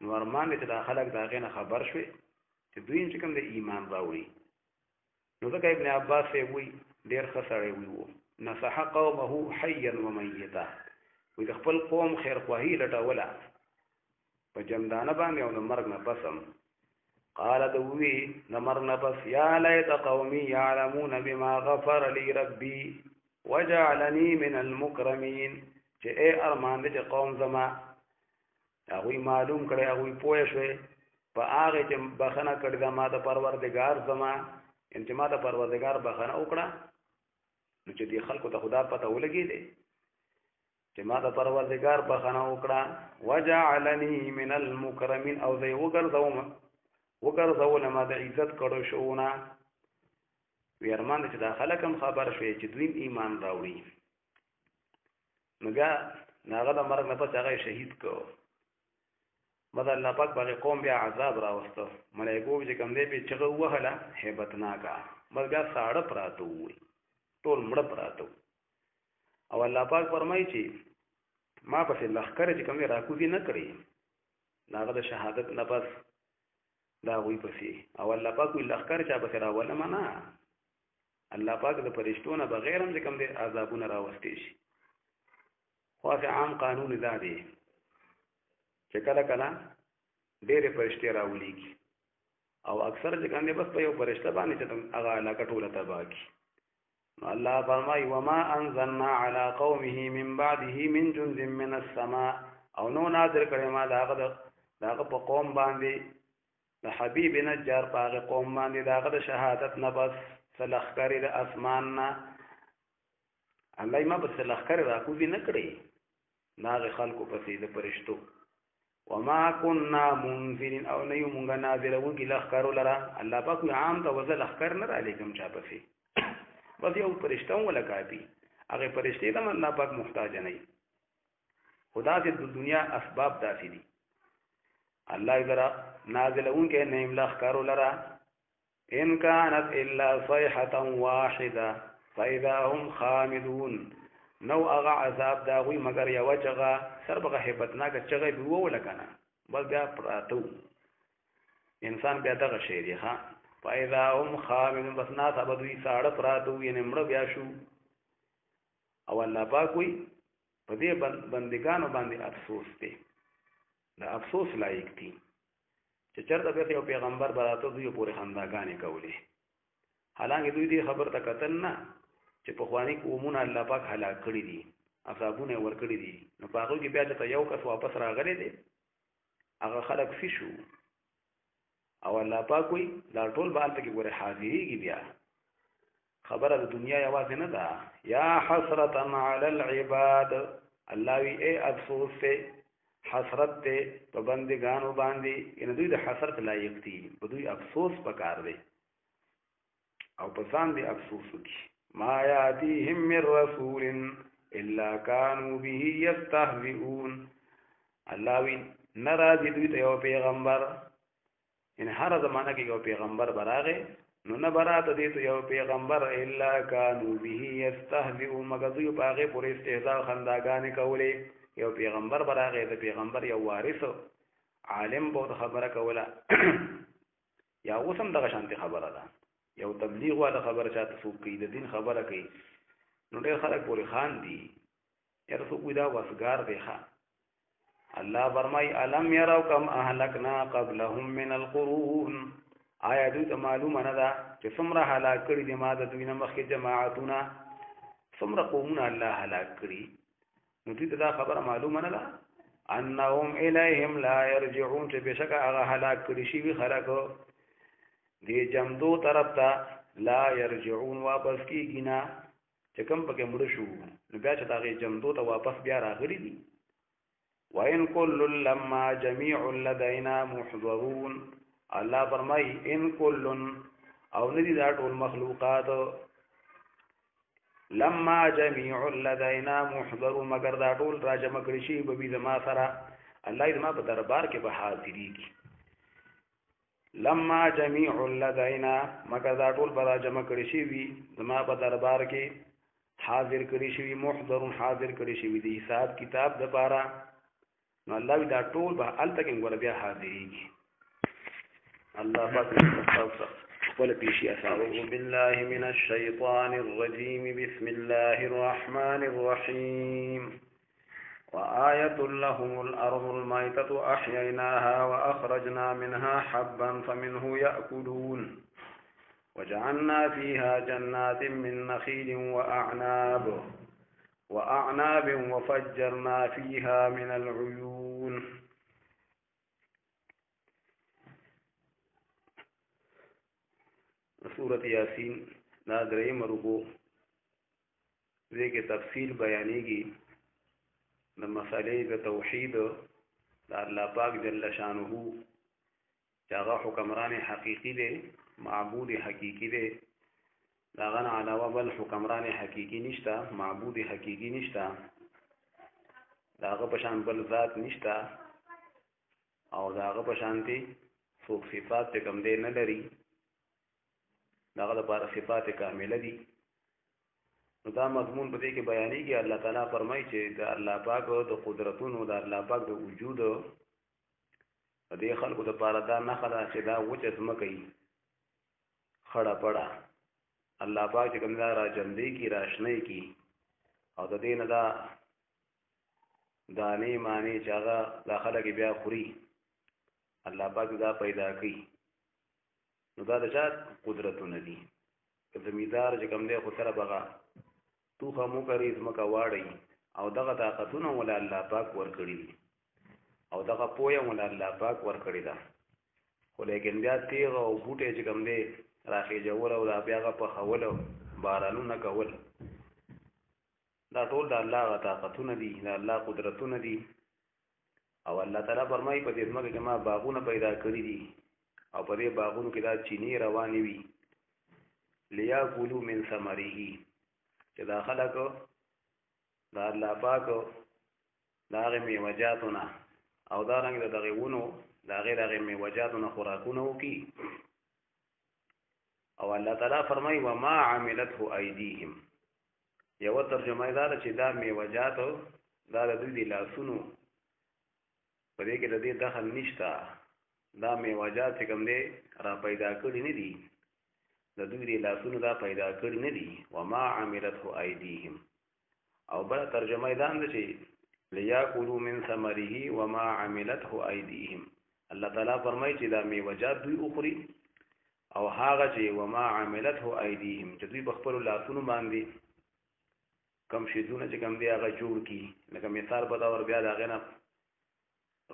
نو ارمان دی چې دا خلک د هغې نه خبر شوې چې دوی چې کوم د ایمان راوړي نو ځکه ابن عباس یې وایي ډېر ښه سړی وي نصح قومه حیا ومیتا وی د خپل قوم خیرخواهي لټوله په جمدانه باندې او د مرګ نه پسم قال دوی د مرګ نه پس یا لیت قومي یعلمون بما غفر لی ربي وجعلني من المکرمین چې ای ارمان دی چې قوم زما هغوی معلوم کړی هغوی پوه شوی په هغې چې بخنه کړې ده ما د پروردګار زما چې ما د پروردګار بخنه وکړه نو چې دې خلکو ته خدا پته ولګېدې چې ما د پروردګار بخنه وکړه وجعلني من المکرمین او زه یې وګرځولم ما د عزت کړو شوونه وی ارمان دی چې دا خلک هم خبر شوی چې دوی ایمان راوړي نو بیا هغه د مرګ نه پس هغه یې شهید کړو بس الله پاک باغې قوم بیا عذاب راوسته ملایکو چې کوم دی پې چغه ووهله هیبتناکه بس بیا ساړه پراته ووی ټول مړه پراته او الله پاک فرمایي چې ما پسې لښکره چې کوم دی راکوزي نه کړي د هغه د شهادت نه پس د هغوی پسې او الله پاک وایي لښکر چا پسې راولمه نه الله پاک د فرشتو نه بغیر هم چې کوم دی عذابونه راوستی شي خو عام قانون دا دی چې کله کله ډېرې فرشتې راولیږي او اکثر چې کوم دی بس په یو فرشته باندې چې هغه علاقه ټوله تباه کړي الله فرمایي وما انزلنا على قومه من بعده من جند من السماء او نو نازل کړی ما د هغه په قوم باندې د حبیب نجار په هغه قوم باندې د هغه د شهادت نه بس څه لښکرې د اسمان نه الله ما بس لښکرې راکوزي نه کړی د هغې خلکو پسې د فرشتو وما كنا منزلین او نه یو مونږ نازلوونکي لښکرو لره الله پاک عام ته وزه لښکر نه رالیږم چا پسې بس یو فرشته هم ولا کافي هغې فرشتې ته هم الله پاک محتاج نه وي خو داسې د دنیا اسباب داسې دي الله ذرا نازلونکي نه یم لښکرو لره ان كانت الا صيحه واحده فاذا هم خامدون نو هغه عذاب د هغوی مګر یوه چغه سربغه هیبتناکه چغه یې ووله که نه بس بیا پراته انسان بیا دغه شی دی ښه فاذا هم خامدون بس ناڅه به دوی ساړه پراته یعنې مړه بیا شو او الله پاک وایي په دې بندګانو باندې افسوس دی د افسوس لایق دي چې چېرته بیا یو پیغمبر به راته دوی پورې خنداګانې کولې حالانکه دوی دې خبر ته کتل نه چې پخواني قومونه الله پاک هلاک کړي دي عذابونه یې ورکړي دي نو په هغوی کې بیا چې یو کس واپس راغلی دی هغه خلک څه شو او الله پاک وایي دا ټول به هلته کې ګورې حاضرېږي بیا خبره د دنیا یوازې نه ده یا حسرتا علی العباد الله وی ای افسوس دی حسرت دی په بندګانو باندې یعنې دوی د حسرت لایق دي په دوی افسوس پکار دی او په ځان دې افسوس وکړي ما یاتیهم من رسول الا كانوا به یستهزئون الله وی نه راځي دوی ته یو پیغمبر ان هر زمانہ کې یو پیغمبر براغه نو نه برات دي ته یو پیغمبر الا كانوا به يستهزئون مگر دوی په هغه پورې استهزاء خنداګانې کولې یو پیغمبر براغه د پیغمبر یو وارث عالم به خبره کوله یا اوسم دغه شانتي خبره ده یو تبلیغ والا خبره چاته څوک کوي د دین خبره کوي نو ډېر خلک پورې خان دي یا څوک دا وسګار دی ښه الله فرمای الم يروا كم اهلكنا قبلهم من القرون آیا دوی ته معلومه نه ده چې څومره هلاک کړي دي ما د دوی نه مخکې جماعتونه څومره قومونه الله هلاک کړي نو دوی ته دا خبره معلومه نه ده انهم الیهم لا يرجعون چې بشک هغه هلاک کړي شي خلک دې جمدو طرف ته لا يرجعون واپس کیږي نه چې کوم پکې مړ شو نو بیا چې هغه جمدو ته واپس بیا راغلي دي وَإِن كُلٌّ لَمَّا جَمِيعٌ لَدَيْنَا مُحْضَرُونَ الله فرمای ان كُلٌّ او ندی دا ټول مخلوقات لما جميع لدينا محضرون مگر دا ټول را جمع کړي شي به زما سره الله دې ما په دربار کې به حاضرېږي لما جميع لدينا مگر دا ټول به را جمع کړي شي وي زما په دربار کې حاضر کړي شي محضرون حاضر کړي شي د حساب کتاب د پاره نو الله دا ټول به الته کې ور بیا حاضرېږي الله پاک ولا بيشي أعوذ بالله من الشيطان الرجيم بسم الله الرحمن الرحيم وآية لهم الأرض الميتة أحييناها وأخرجنا منها حبا فمنه يأكلون وجعلنا فيها جنات من نخيل وأعناب وفجرنا فيها من العيون سورة یاسین دا دریم رکو دې کې تفصیل بیانېږي د مسالې د توحید د الله پاک جل شانه چې هغه حکمران حقیقي دی معبود حقیقي دی دا غن علاوه بل حکمران حقیقي نشته معبود حقیقي نشته داغه پشان بل ذات نشته او داغه پشانتي څوک صفات کم دی نه لري داغه لپاره صفات کامله دي نو دا مضمون په دې کې بیانېږي الله تعالی فرمایي چې د الله پاک د قدرتونو د الله پاک د وجود د دې خلکو لپاره دا نه خلا چې دا وجه زمکې خړه پړه الله پاک چې کوم دا را جمدې کی راشنې کی او د دې نه دا دانې معنی چې هغه داخله کې بیا خوري الله پاک دا پیدا کړي نو دا د چا قدرتونه دي که زمیدار چې کوم دی خو سره بغا توخه مو کوي زمکه واړی او دغه طاقتونه ول الله پاک ورکړي دي او دغه پوهه ول الله پاک ورکړي ده خو لیکن بیا تیغ او بوټي چې کوم دی راخي جوړ او بیا په خول بارانونه کول دا ټول د الله طاقتونه دي د الله قدرتونه دي او الله تعالی فرمایي په دې زمکه کې ما باغونه پیدا کړی دي او په دې باغونو کې دا چینی روانې وي لیاکلوا من ثمره چې دا خلک دا الله پاک دا هغه میوجاتونه او دا رنګ د دغه ونو دا غیر هغه میوجاتونه خوراکونه وکي او الله تعالی فرمایي وما عملته ايديهم یو ترجمه دا چې دا میوجات دا د دوی لاسونو په دې کې د دې دخل نشته دا میوجات چې کوم دی را پیدا کړی نه دي د دوی لاسونو دا پیدا کړی نه دي وما عملته ايديهم او بل ترجمه دا ده چې لياكلوا من ثمره وما عملته ايديهم الله تعالی فرمایي چې دا میوجات دوی اخري او هغه چې وما عملته ايديهم چې دوی په خپل لاسونو باندې کم شیدونه چې کوم دی هغه جوړ کی لکه مثال په دا ور بیا دا غنه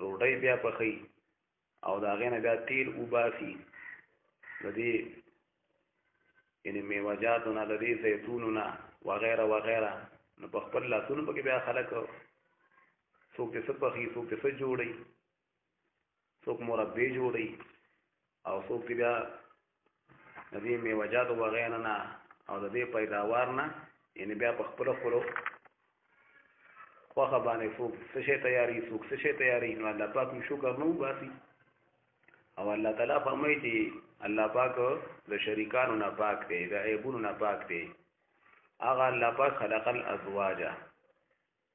روټي بیا پخې او دا غنه بیا تیل وباسي د دې یعنی میوجاتونه د دې زيتونونه وغیرہ وغیرہ نو په خپل لاسونو کې بیا خلک څوک څه پخې څوک څه جوړي څوک مربي جوړي او څوک بیا د دې میوجات وغیرہ نه او د دې پیداوار نه یعنی بیا په خپل خپلو خوخه باندې څوک څه شي تیاری څوک څه شي تیاری نو الله پاک شکر نو باسي او الله تعالی فرمایي چې الله پاک د شریکانو نه پاک دی، د عیبونو نه پاک دی. هغه الله پاک خلق الازواج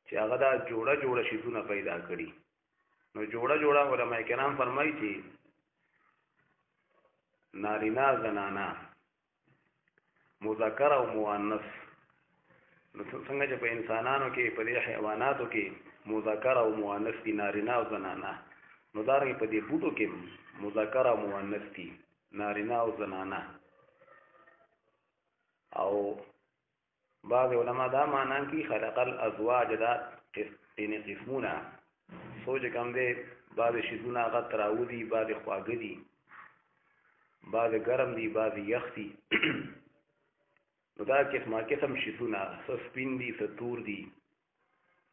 چې هغه دا جوړه شیزونه پیدا کړي. نو جوړه علماء کرام فرمایي چې نارینا زنانا مذکر او مؤنث، نو څنګه چې په انسانانو کې په دې حیواناتو کې مذکر او مؤنث دي، نارینا او زنانا، نو دارنګه په دې بوټو کې مذکر او مؤنث دي، نارینا او زنانا. او بعض علما دا معنا کوي خلق الازواج دا یعنی قسمونه سوچ کم دی، بعض شیزونه هغه تراو دي، بعض خواږه دي، بعض ګرم دي، بعض یخ دي. نو دا قسم شیزونه څه سپین دي څه تور دي،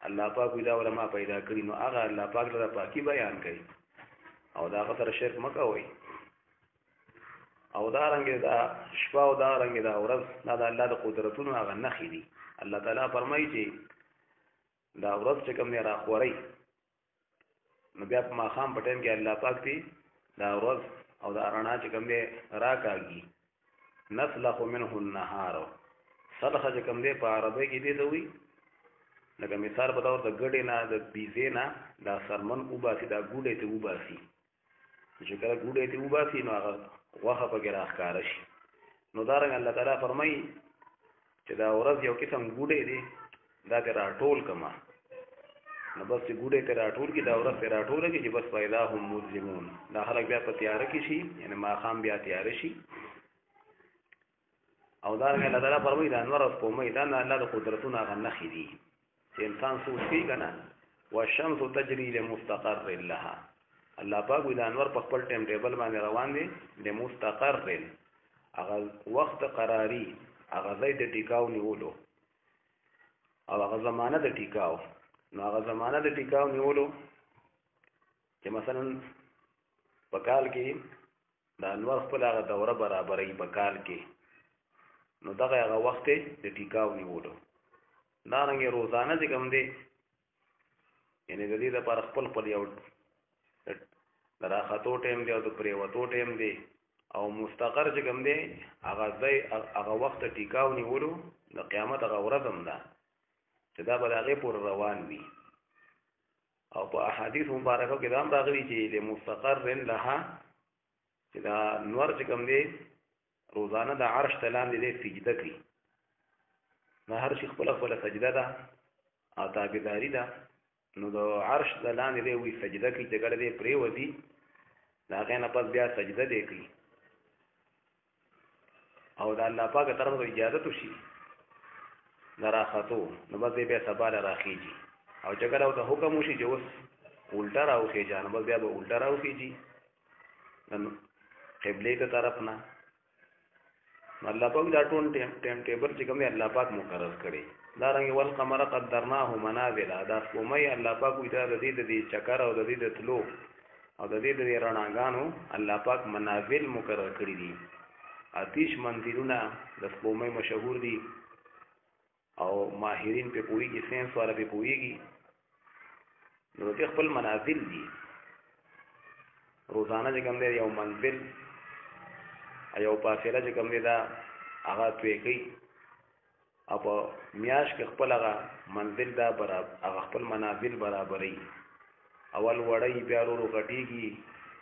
الله پاک دا علما پیدا کړي. نو هغه الله پاک له پاکي بیان کوي او دا هغه سره شرک مکوئ. او دا رنګ دا شپه او دا رنګ دا ورځ دا د الله د قدرتونو هغه نښې دي. الله تعالی فرمایي چې دا ورځ چې کوم دی راخورئ، نو بیا په ماښام په ټایم کې الله پاک دی دا ورځ او دا رڼا چې کوم دی راکاږي. نسلخ منه النهار، سلخه چې کوم دی په عربی کې دی ته وایي لکه مثال په طور د ګډې نه د بیزې نه دا سرمن وباسي، دا ګوډې ته وباسي. چې کله ګوډې ته وباسي نو هغه غوښه پکې راښکاره شي. نو دارنګه الله تعالی فرمایي چې دا ورځ یو قسم ګوډې دی، دا ته راټول کما. نو بس چې ګوډې ته راټول کړي، دا ورځ ته راټوله کړي چې بس پیدا هم مظلمون، دا خلک بیا په تیاره کې شي، یعنې ماښام بیا تیاره شي. او دارنګه الله تعالی فرمایي د انور او سپوږمۍ دا د الله د قدرتونو هغه نښې دي چې انسان سوچ کوي که نه. والشمس تجري لمستقر لها، الله پاک وي د انور په خپل ټایم ټیبل باندې روان دی، لمستقر هغه وخت قراري، هغه ځای د ټیکاو نیولو او هغه زمانه د ټیکاو. نو هغه زمانه د ټیکاو نیولو چې مثلا په کال کې د انور خپل هغه دوره برابروي په کال کې، نو دغه هغه وخت د ټیکاو نیولو. دارنګې روزانه چې کوم دی یعنې د دې لپاره خپل یو د راختو ټایم دی او د پرېوتو ټایم دی، او مستقر چې کوم دی هغه ځای هغه وخت ټیکاو نیولو د قیامت هغه ورځ هم ده چې دا به د هغې پورې روان وي. او په احادیث مبارکو کې دا هم راغلي چې د مستقر لها چې دا نور چې کوم دی روزانه د عرش ته لاندې دی سجده کوي. دا هر شي خپله سجده ده او تابعداري ده. نو د عرش د لاندې دی وي سجده کوي، چې کله دی پرېوځي د هغې نه پس بیا سجده دی کوي او د الله پاک طرف ته اجازت وشي د راختو، نو بس دی بیا سبا له راخېږي. او چې کله ورته حکم وشي چې اوس الټه راوخېږه، نو بس بیا به الټه راوخېږي قبلې ته طرف نه. الله پاک دا ټول ټایم ټیبل چې کوم دی الله پاک مقرر کړي. دارنګې والقمر قدرناه منازل، دا سپوږمۍ الله پاک وایي دا د دې چکر او د دې د تلو او د دې د رڼاګانو الله پاک منازل مقرر کړي دي. آتش منزلونه د سپوږمۍ مشهور دي او ماهرین پې پوهېږي، ساینس والا پې پوهېږي. نو د خپل منازل دي. روزانه چې کوم دی یو منزل یو فاصله چې کوم دی دا هغه توی کوي او په میاشت کې خپل هغه منزل دا هغه خپل منازل برابروي. اول وړی بیا ورو غټېږي،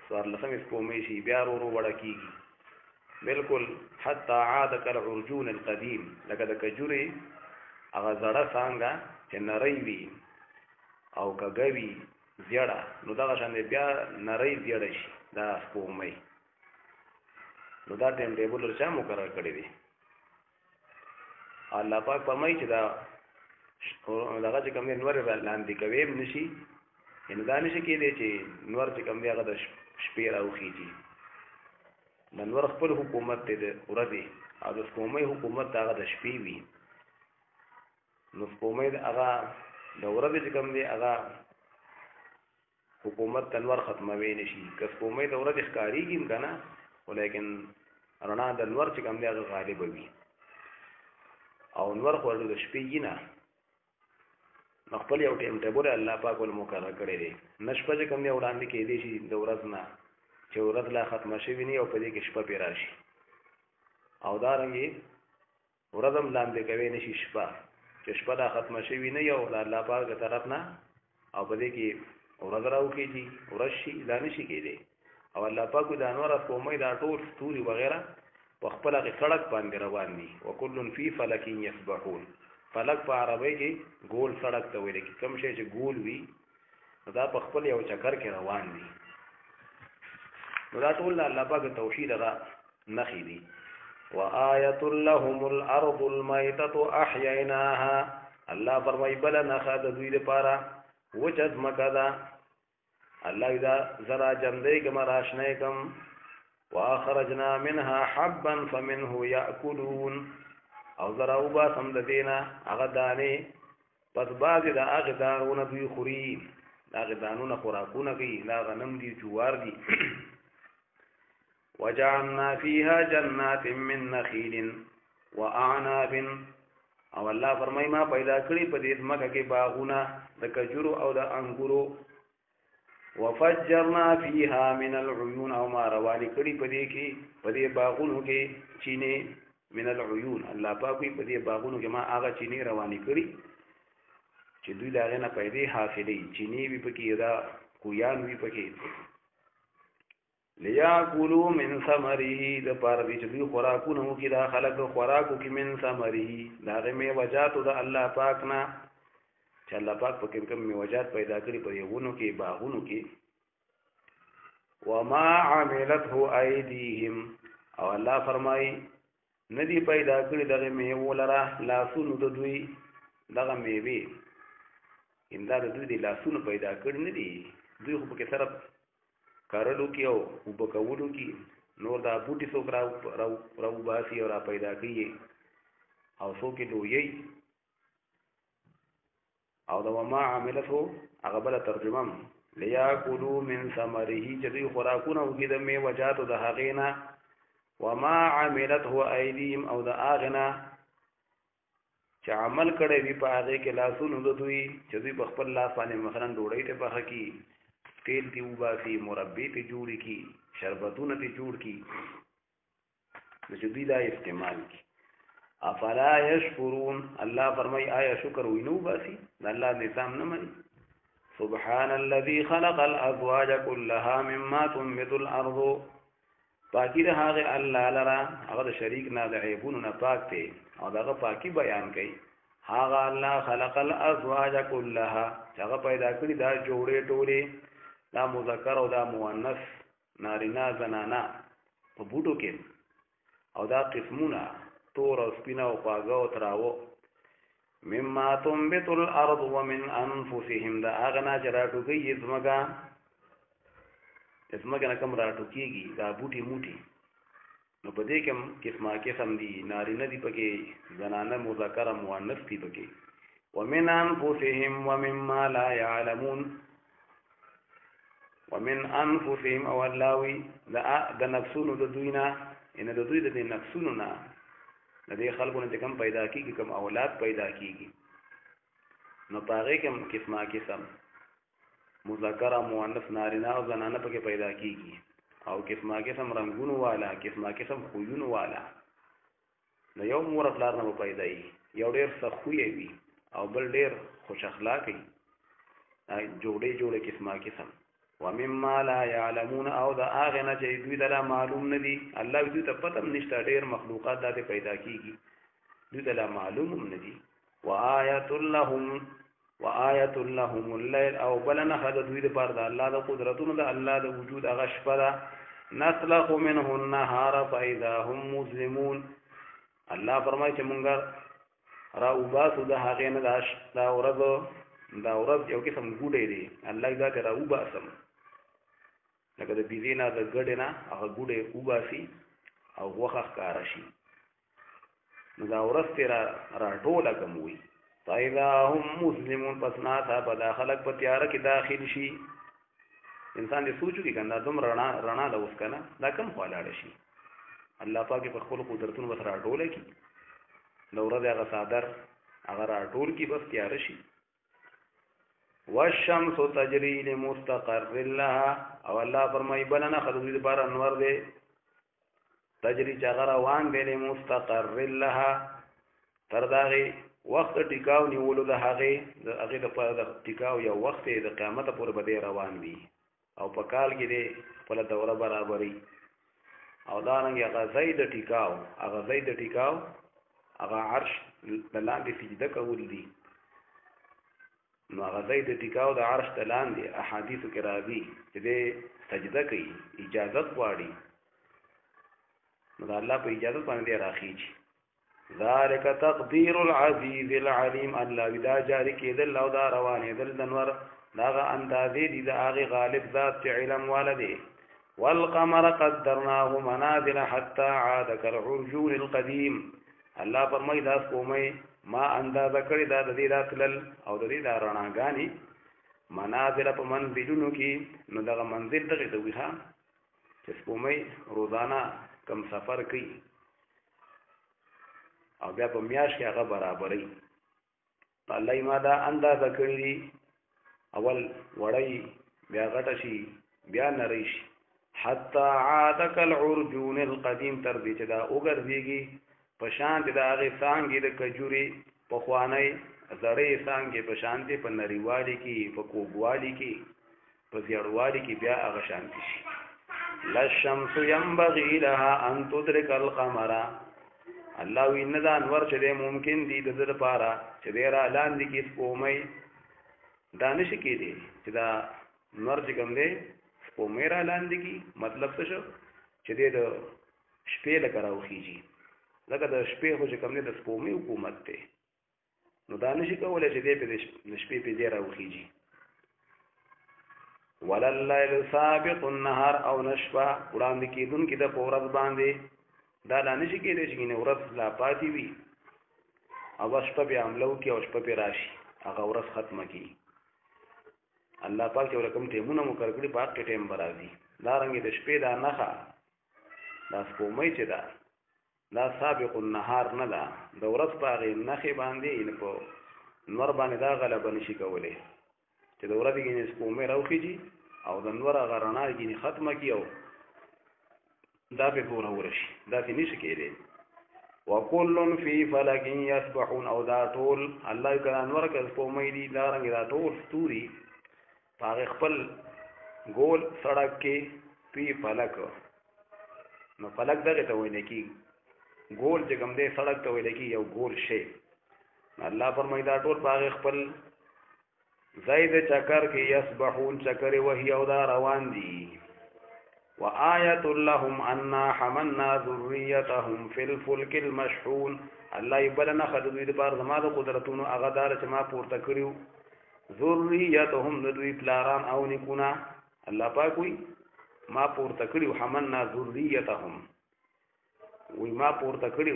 څوارلسمې سپوږمۍ شي بیا ورو وړه کېږي، بالکل حتی عاد کالعرجون القدیم، لکه د کجورې هغه زړه څانګه چې نری وي او کږه وي زیړه، نو دغه شان دی بیا نری زیړه شي دا سپوږمۍ. نو دا ټایم ټیبل چا مقرر کړی دی؟ الله پاک فرمایي چې دا دغه چې کوم دی نور لاندې کوي هم نشي، یعنې دا نشي کېدی چې نور چې کوم دی هغه د شپې راوخېږي. د نور خپل حکومت دی د ورځې او د سپوږمۍ حکومت هغه د شپې وي. نو سپوږمۍ هغه د ورځې چې کوم دی هغه حکومت د نور ختموی نشي. که سپوږمۍ د ورځې ښکارېږي هم که نه، ولیکن رڼا د نور چې کوم دی هغه غالبه وي او نور خو د شپې وي نه. نو خپل یو ټایم ټیبل الله پاک ول مقرر کړی دی. نه شپه چې کوم دی وړاندې کېدی شي د ورځ نه، چې ورځ لا ختمه شوي نه او په دې کې شپه پې راشي او دارنګې ورځ هم لاندې کوی نه شي شپه چې شپه لا ختمه شوي نه یو د الله پاک طرف نه او په دې کې ورځ راوکېږي ورځ شي دا نه شي کېدی او الله پاک د انوار سپوږمۍ دا ټول ستوري وغیره په خپل هغې سړک باندې روان دي وکل فی فلک یسبحون فلک په عربی کې ګول سړک ته ویل کېږي کوم شی چې ګول وي دا په خپل یو چکر کې روان دي نو دا ټول الله پاک توحید هغه نښې دي وآیة لهم الارض المیتة احییناها الله فرمایي بله نښه د دوی لپاره وچه ځمکه ده الله اذا زرا جمدی کم راشنی کم واخرجنا منها حبا فمنه یأکلون او زرا اوبا سمددینا اغدانی پس بعضی دا اغدانون دوی خوری دا اغدانون خوراکون کی دا غنم دی جوار دی وجعلنا فيها جنات من نخیل واعناب او الله فرمای ما پیدا کړی په دې ځمکه کې باغونه د کجورو او د انګورو وفجرنا فيها من العيون او ما رواني کړي په دې کې په دې باغونو کې چینه من العيون الله پاک په دې باغونو کې ما هغه چینه رواني کړي چې دوی دا غنه پیدا حاصلې چینه وی پکې دا کویان وی پکې ليأكلوا من ثمره د پاره دې چې دوی خوراکونه کې دا خلک خوراکو کې من ثمره دا غمه وجاتو د الله پاک نه چې الله پاک په کوم میوجات پیدا کړی په یوونو کې باغونو کې وما عملته ايديهم او الله فرمایي ندی پیدا کړی دغه میوه لره لاسونو د دوی دغه میوه انده د دوی د لاسونو پیدا کړی نه دي دوی خو په کې طرف کارلو کې او وبکولو کې نور دا بوټي څوک راو باسي او را پیدا کوي او څوک دوی او دا وما عملته هغه بل ترجمه ليأكلوا من ثمره جدي خوراکونه او د میوه جاتو د هغینا وما عملته ايديهم او د اغنا چې عمل کړي وي په هغه کې لاسونو د دوی چې دوی په خپل لاس باندې مثلا ډوړی ته پخه کی تیل دی وباسي مربی ته جوړ کی شربتونه ته جوړ کی چې دوی دا استعمال کی افلا یشکرون الله فرمای آیا شکر وینو باسي الله نظام نه مني سبحان الذي خلق الازواج كلها مما تنبت الارض پاکی ده هغه الله لرا هغه شریک نه د عیبونو نه پاک دی او دغه پاکی بیان کوي هغه الله خلق الازواج كلها هغه پیدا کړی دا جوړې ټولې دا مذکر او دا مؤنث نارینه زنانه په بوټو کې او دا قسمونه تور او سپینه او خواږه او تراو مما تنبت الارض ومن انفسهم دا اغنا چراتو کې اسمګه کم راټو کېږي دا بوټي موټي نو په دې کې قسمه قسم دي نارینه دي پکې زنانه مذکر مؤنث دي پکې ومن انفسهم ومما لا يعلمون ومن انفسهم او اللاوي د نفسونو د دوینا ان د دوی د نفسونو نه د دې خلکو نه کم پیدا کیږي کم اولاد پیدا کیږي نو پاره کوم قسمه قسم مذکر مؤنث نارینه او زنانه پکې پیدا کیږي او قسمه قسم رنگونو والا قسمه قسم خویونو والا نو یو مور خپل نه پیدا یو ډیر سخوی وي او بل ډیر خوش اخلاقی جوړې قسمه قسم ومما لا يعلمون او دا اغنه چې دوی دلا معلوم ندي الله دوی ته پته نشته ډیر مخلوقات دته پیدا کیږي دوی دلا معلوم ندي وآیۃ لهم الليل او بلنا هذا دوی د پاره د الله د قدرتونو د الله د وجود هغه شپه ده نسلخ منه النهار فاذا هم مظلمون الله فرمایي چې مونږ را وباسو د هغه نه دا ورځ یو قسم ګوډې دي الله دا ته را وباسم لکه د بيزینا د ګډه نه هغه ګوډې وباسي او وخه ښکار شي نو دا ورځ تیرا را ټوله کوي فاذا هم مسلمون پس ناتا په داخلك په تیار کې داخل شي انسان دې سوچو کې کنده دوم رڼا د اوس کنه دا کم خلاړ شي الله پاک په خپل قدرتونو وسره ټوله کې نو ورځ هغه صادر هغه را ټول کې بس تیار شي والشمس تجري لمستقر لها او الله فرمای بلنه خدوی لپاره انور دی تجري چې روان دی لمستقر لها تر داغه وخت ټیکاو نیولو د هغه لپاره د ټیکاو یو وخت د قیامت پورې به روان وي او په کال کې دی په دوره برابرۍ او دا رنګ هغه ځای د ټیکاو هغه عرش د لاندې سجده کول دي نو هغه ځای د ټیکاو د عرش د لاندې احادیثو کې راځي چې د سجده کوي اجازت غواړي نو د الله په اجازت باندې راخیږي ذالک تقدیر العزیز العلیم الله ودا جاری کېدل او دا روانېدل د نور داغه اندازې دي د هغه غالب ذات چې علم والده والقمر قدرناه منازل حتى عاد كالعرجون القديم الله فرمای دا کومه ما اندازه کړی دا د دې راتلل او د دې رڼاګانی منازل په منزلونو کې نو دغه منزل دغه دوی ها چې کومه روزانه کم سفر کوي او بیا په میاش کې هغه برابرۍ الله یې ما دا اندازه کړی اول وړی بیا غټ شي بیا نری شي حتی عاد كالعرجون القديم تر دې چې دا وګرځيږي په شان د هغه څنګه د کجوري په خواني زړې څنګه په شان دي په نریوالي کې په کوګوالي کې په زیړوالي کې بیا هغه شان شي لا الشمس ينبغي لها ان تدرك القمر الله وین دا انور چې ممکن دي د زړه لپاره چې ډیر لاندې کې سپومې دانش کې دي چې دا نور چې کوم دی سپومې را لاندې کې مطلب څه شو چې د شپې لکه راوخیږي لکه د شپې خو چې کوم دی د سپومې حکومت دی نو دانش کولای چې د شپې په دی راوخیږي ولللیل سابق النهار او نشبه وړاندې کېدونکې د په ورځ باندې دا دانش کېدی چې ورځ لا پاتې وي او شپه بیا حملو کې او شپه پې راشي هغه ورځ ختمه کی الله پاک یو رقم ټیمونه مقرر کړي په هغه ټیم به راځي دا رنګې د شپې دا نښه دا سپومۍ چې ده دا سابق النهار نه ده د ورځ په هغې نښې باندې په نور باندې دا غلبه نشي کولی چې د ورځې ګینې سپومۍ راوخیږي او د نور هغه رڼا ګینې ختمه کړي او دا پې پوره ورشي داسې نشي کېدی وکل فی فلک یسبحون او دا ټول الله یې که انور که سپومۍ دي دا رنګې دا ټول ستوري په هغې خپل ګول سړک کې فی فلک نو فلک دغې ته ویلی کېږي ګول چې کوم دی سړک ته ویلی کېږي یو ګول شی الله فرمایي دا ټول په هغې خپل ځای د چکر کې یسبحون چکرې وهي او دا روان دي وآیت لهم انا حملنا ذریتهم فی الفلک المشحون الله یې بله نښه د دوی دپاره زما د قدرتونو هغه داره چې ما پورته کړي ذریتهم د دوی پلاران او نیکونه الله پاک وي ما پورته کړي حملنا ذریتهم وی ما پورته کړي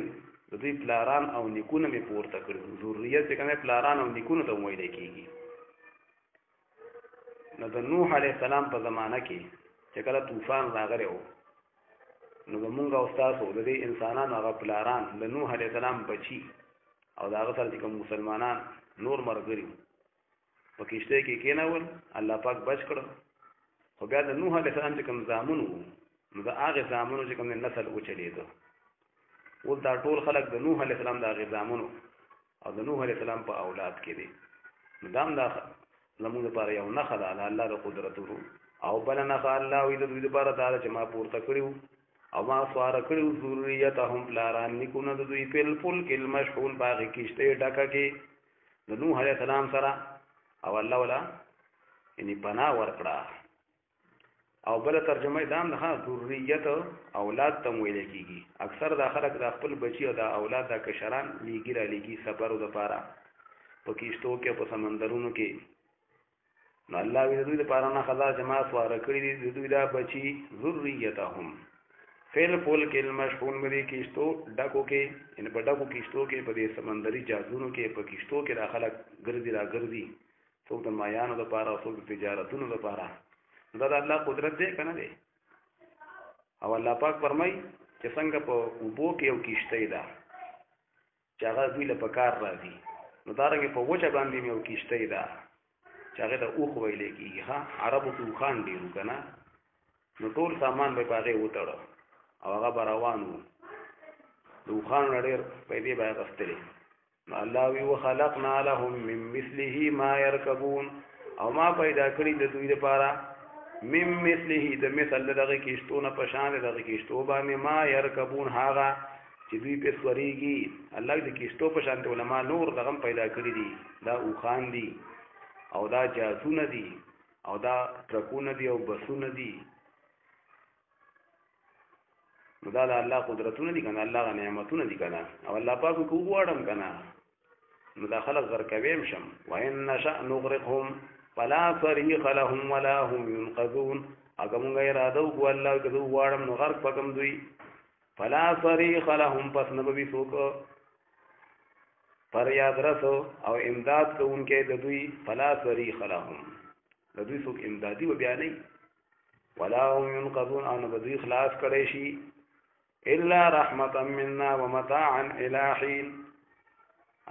د دوی پلاران او نیکونه مې پورته کړي ذریت چې کومه پلاران او نیکونه ته ویل کېږي نو د نوح علیه السلام په زمانه کې چې کله طوفان راغلی و نو زمونږ او ستاسو د دې انسانانو هغه پلاران د نوح علیه السلام بچي او د هغه سره چې کوم مسلمانان نور ملګري په کښتۍ کې کېنول الله پاک بچ کړه خو بیا د نوح علیه السلام چې کوم زامن وو نو د هغې زامنو چې کوم نسل وچلېده اوس دا ټول خلک د نوح علیه السلام د هغې زامنو او د نوح علیه السلام په اولاد کې دي نو دا هم دا زموږ لپاره یو نښه ده د الله د قدرتونو او بل نښه الله وي د دوی لپاره دا ده چې ما پورته کړي او ما سواره کړي ذریتهم پلاران نیکونه د دوی په الفلک المشحون په هغې کښتۍ ډکه کې د نوح علیه السلام سره او الله ولا یعنې پناه ورکړه او بله ترجمه یې دا هم ده ذریت اولاد ته هم ویلی کېږي اکثر دا خلک دا خپل بچي او دا اولاد دا کشران لیږي را لیږي سفرو دپاره په کښتو کې په سمندرونو کې نو الله وی د دوی لپاره نښه ده چې ما سواره کړي دي د دوی دا بچي ذریتهم فی الفلک المشحون په دې کښتو ډکو کې یعنې په ډکو کښتو کې په دې سمندري جهازونو کې په کښتو کې دا خلک ګرځي را ګرځي څوک د مایانو دپاره او څوک د تجارتونو دپاره دا د الله قدرت دی که نه دی او الله پاک فرمایي چې څنګه په اوبو کې یو کښتۍ ده چې هغه دوی له په کار راځي نو دارنګې په وچه باندې یو کښتۍ ده چې هغه ته اوخ ویل کېږي. ها عربو کې اوخان ډېرو که نه، نو ټول سامان به په هغې وتړه او هغه به روان وو، د اوښانو نه ډېر پیدې به یې اخیستلې. نو الله وی وخلقنا لهم من مثله ما يرکبون، او ما پیدا کړي د دوی لپاره من مثله د مثل دغه کښتو نه په شان دغه کښتو باندې ما يرکبون هغه چې دوی په سوريږي. الله د کښتو په شان علما نور دغه پیدا کړي دي، دا اوښان دي او دا جاسونه دي او دا ټرکونه دي او بسونه دي. نو دا د الله قدرتونه دي کنه، الله غ نعمتونه دي کنه، او الله پاک کو وړم کنه نو دا خلق غرقویم شم. وان نشأ نغرقهم فلا صريخ لهم ولا هم ينقذون، اګه مونږ اراده وکړو الله کدو وړم نو غرق پکم دوی. فلا صريخ لهم پس نبوي سوک پر یاد رسو او امداد کوونکې د دوی. فلا صريخ لهم د دوی سوک امدادي و بیا نه، ولا هم ينقذون او نو دوی خلاص کړي شي. الا رحمتا منا ومتاعا الى حين،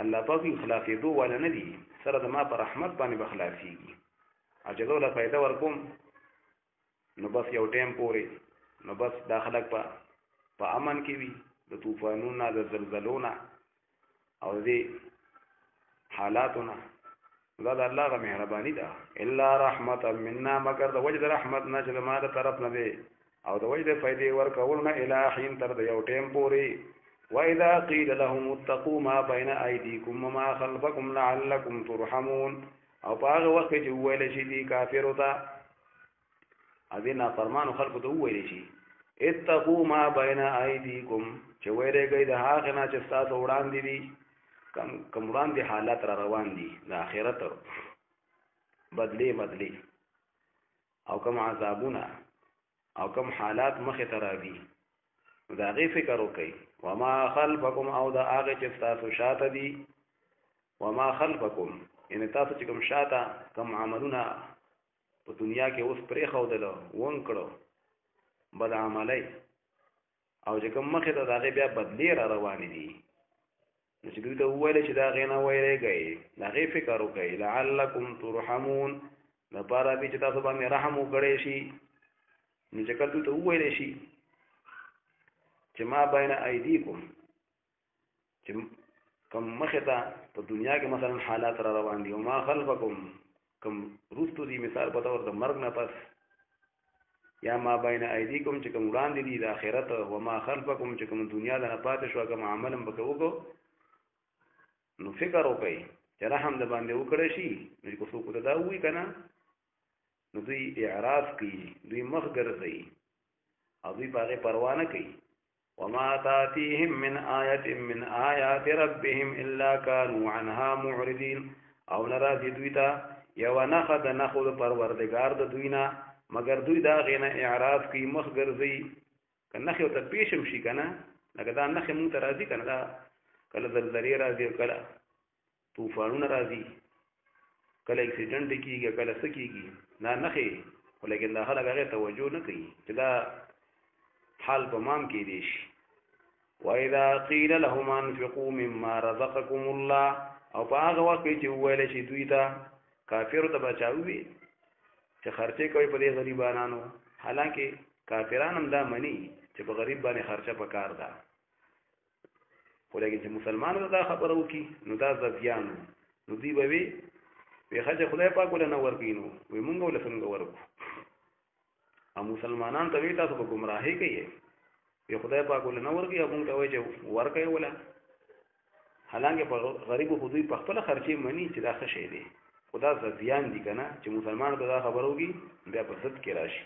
الله پاک خلاصې دو ولا نه دي سره د ما پر رحمت باندې بخلاصيږي. اجازه ولا فائدہ ورکوم نو بس یو ټیم پورې، نو بس داخلك په امن کې وي د طوفانونو د زلزلونو او دې حالاتونه. دا د الله غ مهرباني ده. الا رحمتا منا، مگر د وجد رحمت نه چې ما د طرف نه دی او د وجد فائدې ورکول نه الى حين تر د یو ټیم پورې. وَإِذَا قِيلَ لَهُمُ اتَّقُوا مَا بَيْنَ أَيْدِيكُمْ وَمَا خَلْفَكُمْ لَعَلَّكُمْ تُرْحَمُونَ، او په هغه وخت چې وویل شي دي کافرو ته، هغې نافرمانو خلکو ته وویل شي اتقوا ما بین ایدیکم، چې ویرېږئ د هغې نه چې ستاسو وړاندې دي، کوم وړاندې حالات را روان دي د آخرت بدلې او کوم عذابونه او کوم حالات مخې ته راځي، نو د هغې فکر وکئ. وما خلفکم، او د هغې چې ستاسو شاته دي. وما خلفکم یعنې تاسو چې کوم شاته کوم عملونه په دنیا کې اوس پرېښودله ون کړو بد عملی، او چې کوم مخې ته د هغې بیا بدلې را روانې دي، نو چې دوی ته وویلې چې د هغې نه ویرېږئ، د هغې فکر وکئ. لعلکم ترحمون، دپاره دې چې تاسو باندې رحم وکړی شي. نو چې کله دوی ته وویلی شي چې ما بین ایدیکم، چې کوم مخې ته په دنیا کې مثلا حالات را روان دي، او ما خلفکم کوم وروستو دي، مثال په طور د مرګ نه پس، یا ما بین ایدیکم چې کوم وړاندې دي د آخرت، وما خلفکم چې کوم دنیا د نه پاتې شوه کوم عمل هم پکې وکړو، نو فکر وکئ چې رحم د باندې وکړی شي. نو که څوک ته دا ووایي که نه، نو دوی اعراض کوي، دوی مخ ګرځوي او دوی په هغې پروا نه کوي. وما تاتيهم من آیة من آیات ربهم الا كانوا عنها معرضین، او نراځي دوی ته یوه نښه د نښو د پروردګار د دوی نه، مګر دوی د هغې نه اعراض کوي، مخ ګرځوي. که نښې ورته پېښ هم شي که نه، لکه دا نښې مونږ ته راځي که نه، دا کله زلزلې راځي، کله طوفانونه راځي، کله اکسیډنټ کېږي، کله څه کېږي، دا نښې، خو لیکن دا خلک هغې توجه نه کوي چې دا حال په مام کېدی شي. وَإِذَا قِيلَ لَهُمْ أَنْفِقُوا مِمَّا رَزَقَكُمُ اللَّهُ، او په هغه وخت کې چې وویلی شي دوی ته، کافرو ته به چا ووي چې خرچې کوي په دې غریبانانو، حالانکې کافران هم دا مني چې په غریب باندې خرچه پکار ده، خو لیکن چې مسلمانو ته دا خبره وکړي نو دا زیان و. نو دوی به وي ښه خدای پاک ولې نه ورکوي، نو وایي مونږ ولې څنګه ورکو، او مسلمانان ته وایي تاسو په ګمراهۍ کوئ، وایي خدای پاک ولې نه ورکوي، او مونږ ته وایي چې ورکوئ وله، حالانکې په غریبو خو دوی په خپله خرچې مني چې دا ښه شی دی، خو دا زیان دي که نه چې مسلمانو ته دا خبره وکړي بیا په ضد کې راشي.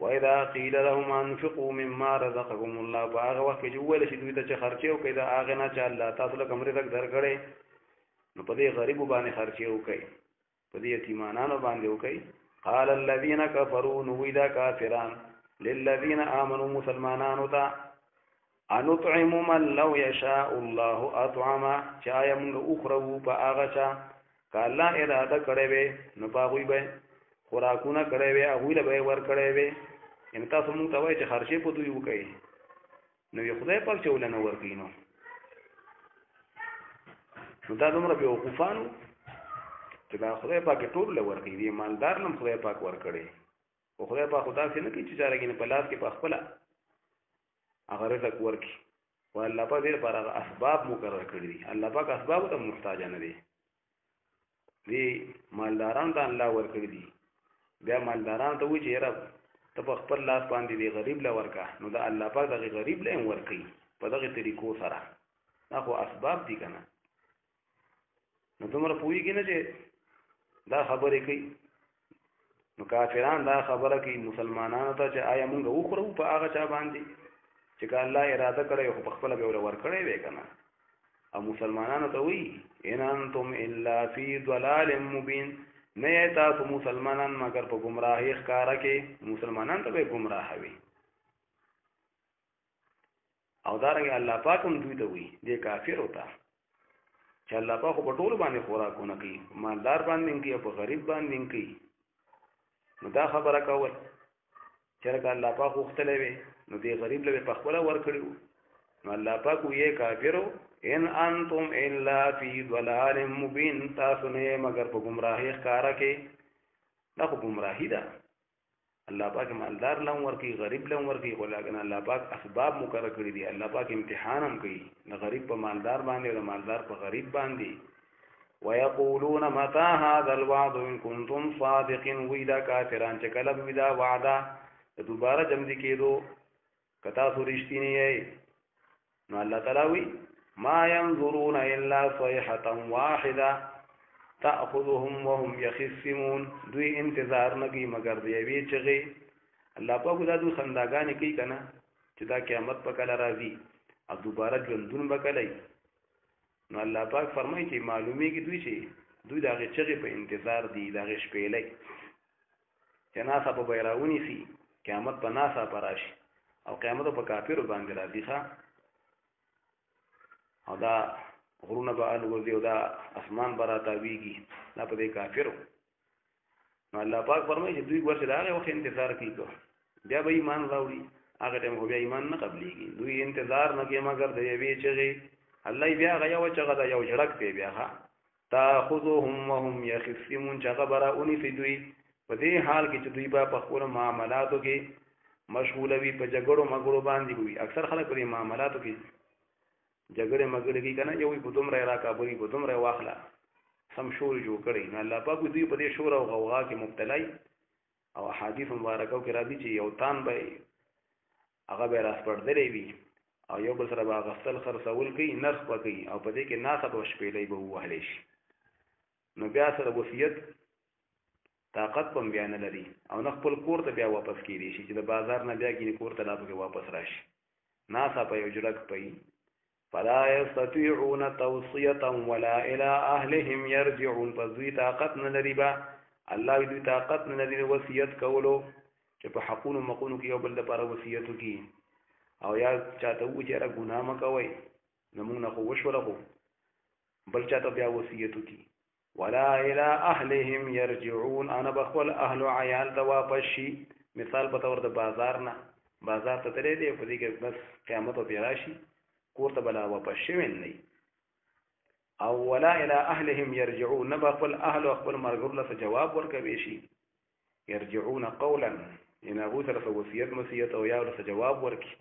وَإِذَا قِيلَ لَهُمْ أَنْفِقُوا مِمَّا رَزَقَكُمُ اللَّهُ، په هغه وخت کې چې وویلی شي دوی ته چې خرچې وکړئ د هغې نه چې الله تاسو له کوم رزق درکړی، نو په دې غریبو باندې خرچې وکړئ، په دې یتیمانانو باندې وکړئ. قال الذين كفروا، نو وایي دا کافران، للذین آمنوا مسلمانانو ته، انطعم من لو یشاء الله اطعمه، چې آیا موږ وخورو په هغه چا که الله اراده کړی وی نو په هغوی به خوراکونه کړی وی، هغوی له به یې ورکړی وی. یعنې تاسو مونږ ته وایئ چې خرچې په دوی وکئ، نو یې خدای پاک چې ولې نه ورکوي، نو دا دومره بېوقوفانو چې دا خدای پاک ټول له ورکړي دی مالدار لم خدای پاک ورکړي او خدای پاک خدا څخه نه کوي چې چارګین په لاس کې په خپل هغه رزق ورکړي او الله پاک دې پر اسباب مقرر کړی دي الله پاک اسباب ته محتاج نه دی دی مالداران ته الله ورکړي دي بیا مالداران ته وایي چې رب ته په خپل لاس باندې دی غریب لا ورکا نو دا الله پاک دغه غریب له ورکړي په دغه طریقو سره دا خو اسباب دي کنه نو تمره پوېږي نه چې دا خبرې کوي نو کافران دا خبره کوي مسلمانانو ته چې آیا موږ وخورو په هغه چا باندې چې الله اراده کړی خو په خپل به ورکړی وي کنه او مسلمانانو ته وایي ان انتم الا فی ضلال مبین نه تاسو مسلمانان مگر په گمراهی ښکارا کې مسلمانان ته به گمراه وي او دارنګ الله پاک هم دوی ته وایي دې کافر وتا چې الله پاک په ټول باندې خوراکونه کوي مالدار باندې کوي او په غریب باندې کوي نو دا خبره کول چې الله پاک وختلې وي نو دې غریب له په خپل ور کړیو نو الله پاک یې کافرو ان انتم الا فی ضلال مبین تاسو نه مگر په گمراهی ښکارا کې دا خو گمراهی ده الله پاک مالدار لم ورکی غریب لم ورکی ولکن الله پاک اسباب مقرر کړی دي الله پاک امتحان هم کوي نه غریب په مالدار باندې او مالدار په غریب باندې ويقولون متى هذا الوعد ان كنتم صادقين وإذا كافرون چې کله ودا وعده دوباره جمع کېدو کتا سورشتینی ای نو الله تعالی وی ما ينظرون الا صيحه واحده تاخذهم وهم يخصمون دوی انتظار نگی مگر دی وی چغي الله پاک دا دوی خنداګانې کوي کنه چې دا قیامت په کله راځي او دوباره ژوندون وکړي نو الله پاک فرمایي چې معلومي کې دوی دا غي چغي په انتظار دي دا غي شپېلې چې ناسا په بیراونی سي قیامت په ناسا پراشي او قیامت په کافر باندې راځي ښا او دا غرونه به الوزي او دا اسمان براتاويږي دا په دې کافرو نو الله پاک فرمایي چې دوی ورته دا وخت انتظار کوي بیا به ایمان راوړي هغه ټیم خو بیا ایمان نه قبليږي دوی انتظار نه کوي مگر د یوې چغې الله بیا غیا و چغه دا یو جړک دی بیا ها تاخذهم وهم يخصمون چغه براونی فی دوی په دې حال کې چې دوی په خپل معاملاتو کې مشغول وي په جګړو مګړو باندې وي اکثر خلک په معاملاتو کې جګړه مګړه کې کنه یو په دومره راکابوري په دومره واخلا سم شور جوړ کړي نه الله پاک دوی په دې شور او غوغا کې مبتلا او احادیث مبارکو کې راځي چې یو تان به هغه به راس پردلې وي او یو بل سره به غسل خرڅول کوي نرخ پکې او په دې کې ناسه په شپېلې به وهلې شي نو بیا سره وصیت طاقت پم بیا نه لري او نه خپل کور ته بیا واپس کیږي چې د بازار نه بیا کینی کور ته لا به واپس راشي ناسه په یو جړک پي فلا يستطيعون توصيه ولا الى اهلهم يرجعون فذي طاقت نه لري با الله دې طاقت نه لري وصیت کولو چې په حقونو مقونو کې یو بل لپاره وصیت وکي او یا چاته و چې را ګناه مکوي نمونه خو وشوره خو بل چاته بیا وصیت وکي ولا الى اهلهم يرجعون انا بخول اهل عيال ته واپس شي مثال په تور د بازار نه بازار ته ترې دی په دې کې بس قیامت او راشي کور ته بلا واپس شي نه او ولا الى اهلهم يرجعون بخول اهل او خپل مرګور له جواب ورکوي شي يرجعون قولا ان ابو تر وصیت مسیت او یا له جواب ورکي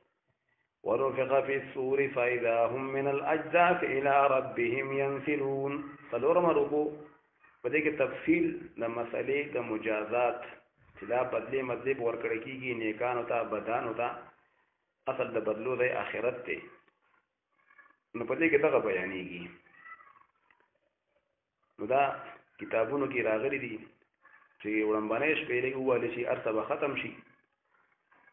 ورفق في الصور فإذا هم من الأجداث إلى ربهم ينسلون فلورم رکو پدې کې تفصیل د مسلې د مجازات چې دا بدلې مطلب ورکړی کیږي نیکانو ته بدانو ته اصل د بدلو د آخرت ته نو پدې کې دا بیانېږي نو دا کتابونو کې راغلي دي چې وړاندې شپېلې واله شي ارتبه ختم شي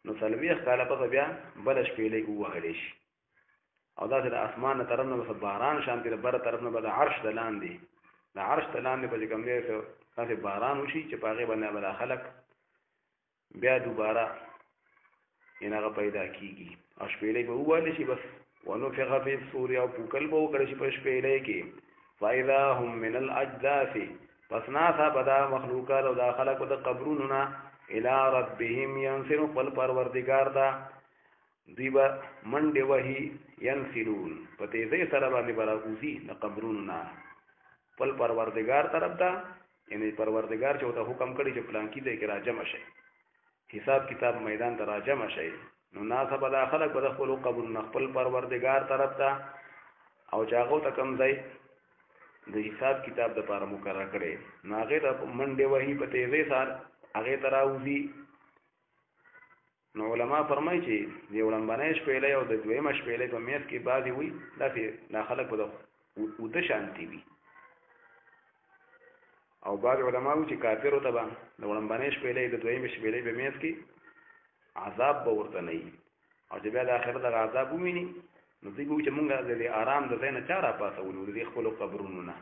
نو سلویخ کاله پس بیا بل شپېلې وهلې شي او دا د اسمان طرف نه بس باران شانتي د بر طرف نه بل عرش د لاندې د عرش د لاندې په کوم ځای ته باران وشي چې پاغه باندې بل خلق بیا دوباره ینغه پیدا کیږي او شپېلې به وهلې شي بس ونفخ في الصور او پوکل به وکړي شي په شپېلې کې فاذا هم من الاجداث پس ناسا بدا مخلوقات او دا خلق د قبرونو الى ربهم ينسلون قل پروردگار دا دیبا منډه وهي ينسلون پته زې سره باندې براوزي د قبرونو نا قل پروردگار طرف دا یعنی پروردگار چې ته حکم کړی چې پلان کې دې کې راجم شي حساب کتاب میدان ته راجم شي نو ناسب د خلک په خپل قبول خپل پروردگار طرف ته او چاغو ته کم ځای د حساب کتاب د لپاره مقرره کړي نو هغه د منډه وਹੀ په تیزه سره هغه تراوزی نو علما فرمایي چې دی وړاندې شپېلې او د دویمه شپېلې په میث کې بعضی وي دا خلک په د شانتي وي او بعض علما وي چې کافر ته به د وړاندې شپېلې د دویمه شپېلې په میث کې عذاب به ورته نه وي او چې بیا د آخرت د عذاب وویني نو دوی وایي چې مونږ د آرام د ځای نه چا راپاڅولو د دې خپلو قبرونو نه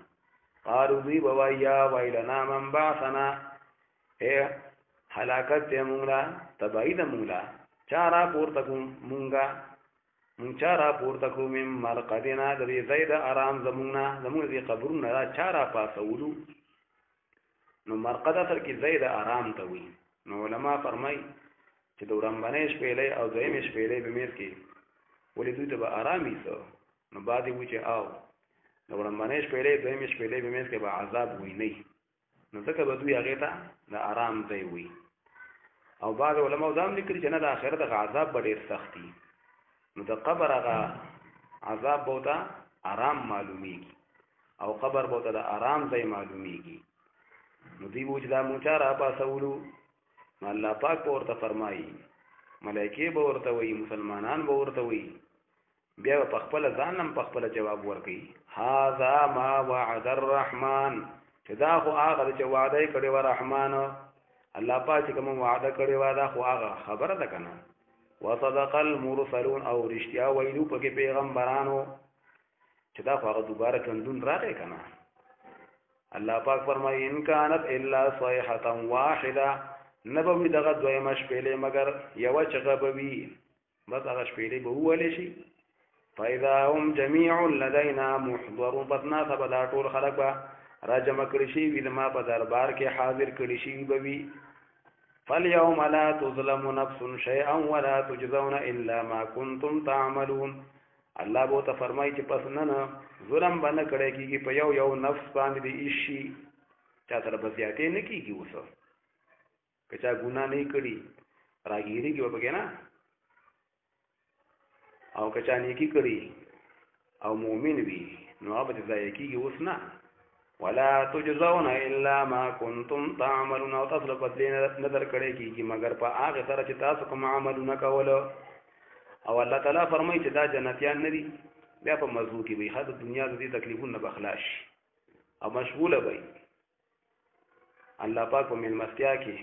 قالو دوی به وایي یا ویلنا من بعثنا حلاکت دی مونږ لا تبعی د مونږ لا چا راپورته کړو مونږ چا راپورته کړو من مرقدنا د دې ځای د آرام زمونږ نه زمونږ د قبرونو نه چا راپاڅولو نو مرقد اصل کې ځای د آرام ته وي نو علما فرمایي چې د وړاندې شپېلې او دویمې شپېلې په میث کې ولې دوی ته به آرامي سو نو بعد وی چې او د وړاندې شپېلې دویمې شپېلې په میث کې به عذاب وي نه نو ځکه به دوی هغه ته د آرام ځای وي او بعض علماء دا هم لیکلي چې نه د آخرت د عذاب به ډېر سخت وي نو د قبر هغه عذاب به ورته آرام معلومیږي او قبر به ورته د آرام ځای معلومیږي نو دوی به چې دا مونږ چا راپاڅولو نو الله پاک به ورته فرمایي ملایکې به ورته وایي مسلمانان به ورته وایي بیا په خپل ځان هم په خپل جواب ورکوي هذا ما وعد الرحمن چې دا خو هغه چې وعده یې کړې وه رحمان الله پاک چې کوم وعده کړې وه دا خو هغه خبره ده که نه وصدق المرسلون او رښتیا ویلو پکې پیغمبرانو چې دا خو هغه دوباره ژوندون راغی که نه الله پاک فرمایي ان كانت الا صيحه واحده نبوي دغه دویمه شپېلې مگر یوه چغه به وي بس هغه شپېلې به وویلی شي فاذا هم جميع لدينا محضرون بس ناڅاپه دا ټول خلک به راجمع کړي شوي زما په دربار کې حاضر کړي شوي به وي فاليوم لا تظلم نفس شيئا ولا تجزون الا ما كنتم تعملون الله به ته فرمایي چې پس نه ظلم به نه کړی کېږي په یو نفس باندې د هېڅ شي چا سره به زیاتې نه کېږي اوس که چا ګناه نه کړي راګیرېږي به پکې نه او که چا نیکي کړي او مؤمن وي نو هغه به ضایع کېږي اوس نه ولا تجزون الا ما كنتم تعملون او تاسو په بدلی نه درکړی کېږي مګر په هغه سره چې تاسو کوم عملونه کولو او الله تعالی فرمایي چې دا جنتیان نه دي بیا په مزو کې وي خاطر دنیا د دې تکلیفونو به خلاص شي او مشغوله وي الله پاک په مېلمستیا کې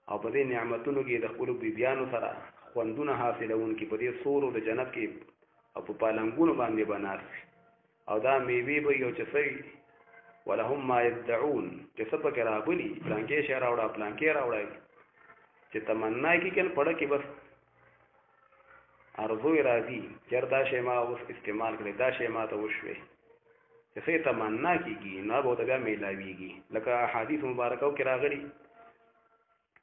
او په دې نعمتونو کې د خپلو بیبیانو سره خوندونه حاصلونکي په دې سورو د جنت کې او په پالنګونو باندې به ناست او دا میوې به یو چې څه ولهم ما يدعون چې څه پکې راغلي پلانکې شی راوړه پلانکې راوړی چې تمنا یې کېږي پړه کې بس ارزو یې راځي چېر دا شی ما اوس استعمال کړی دا شی ما ته وشوې چې څه تمنا کېږي نو به ورته بیا میلاویږي لکه احادیث مبارکو کې راغلي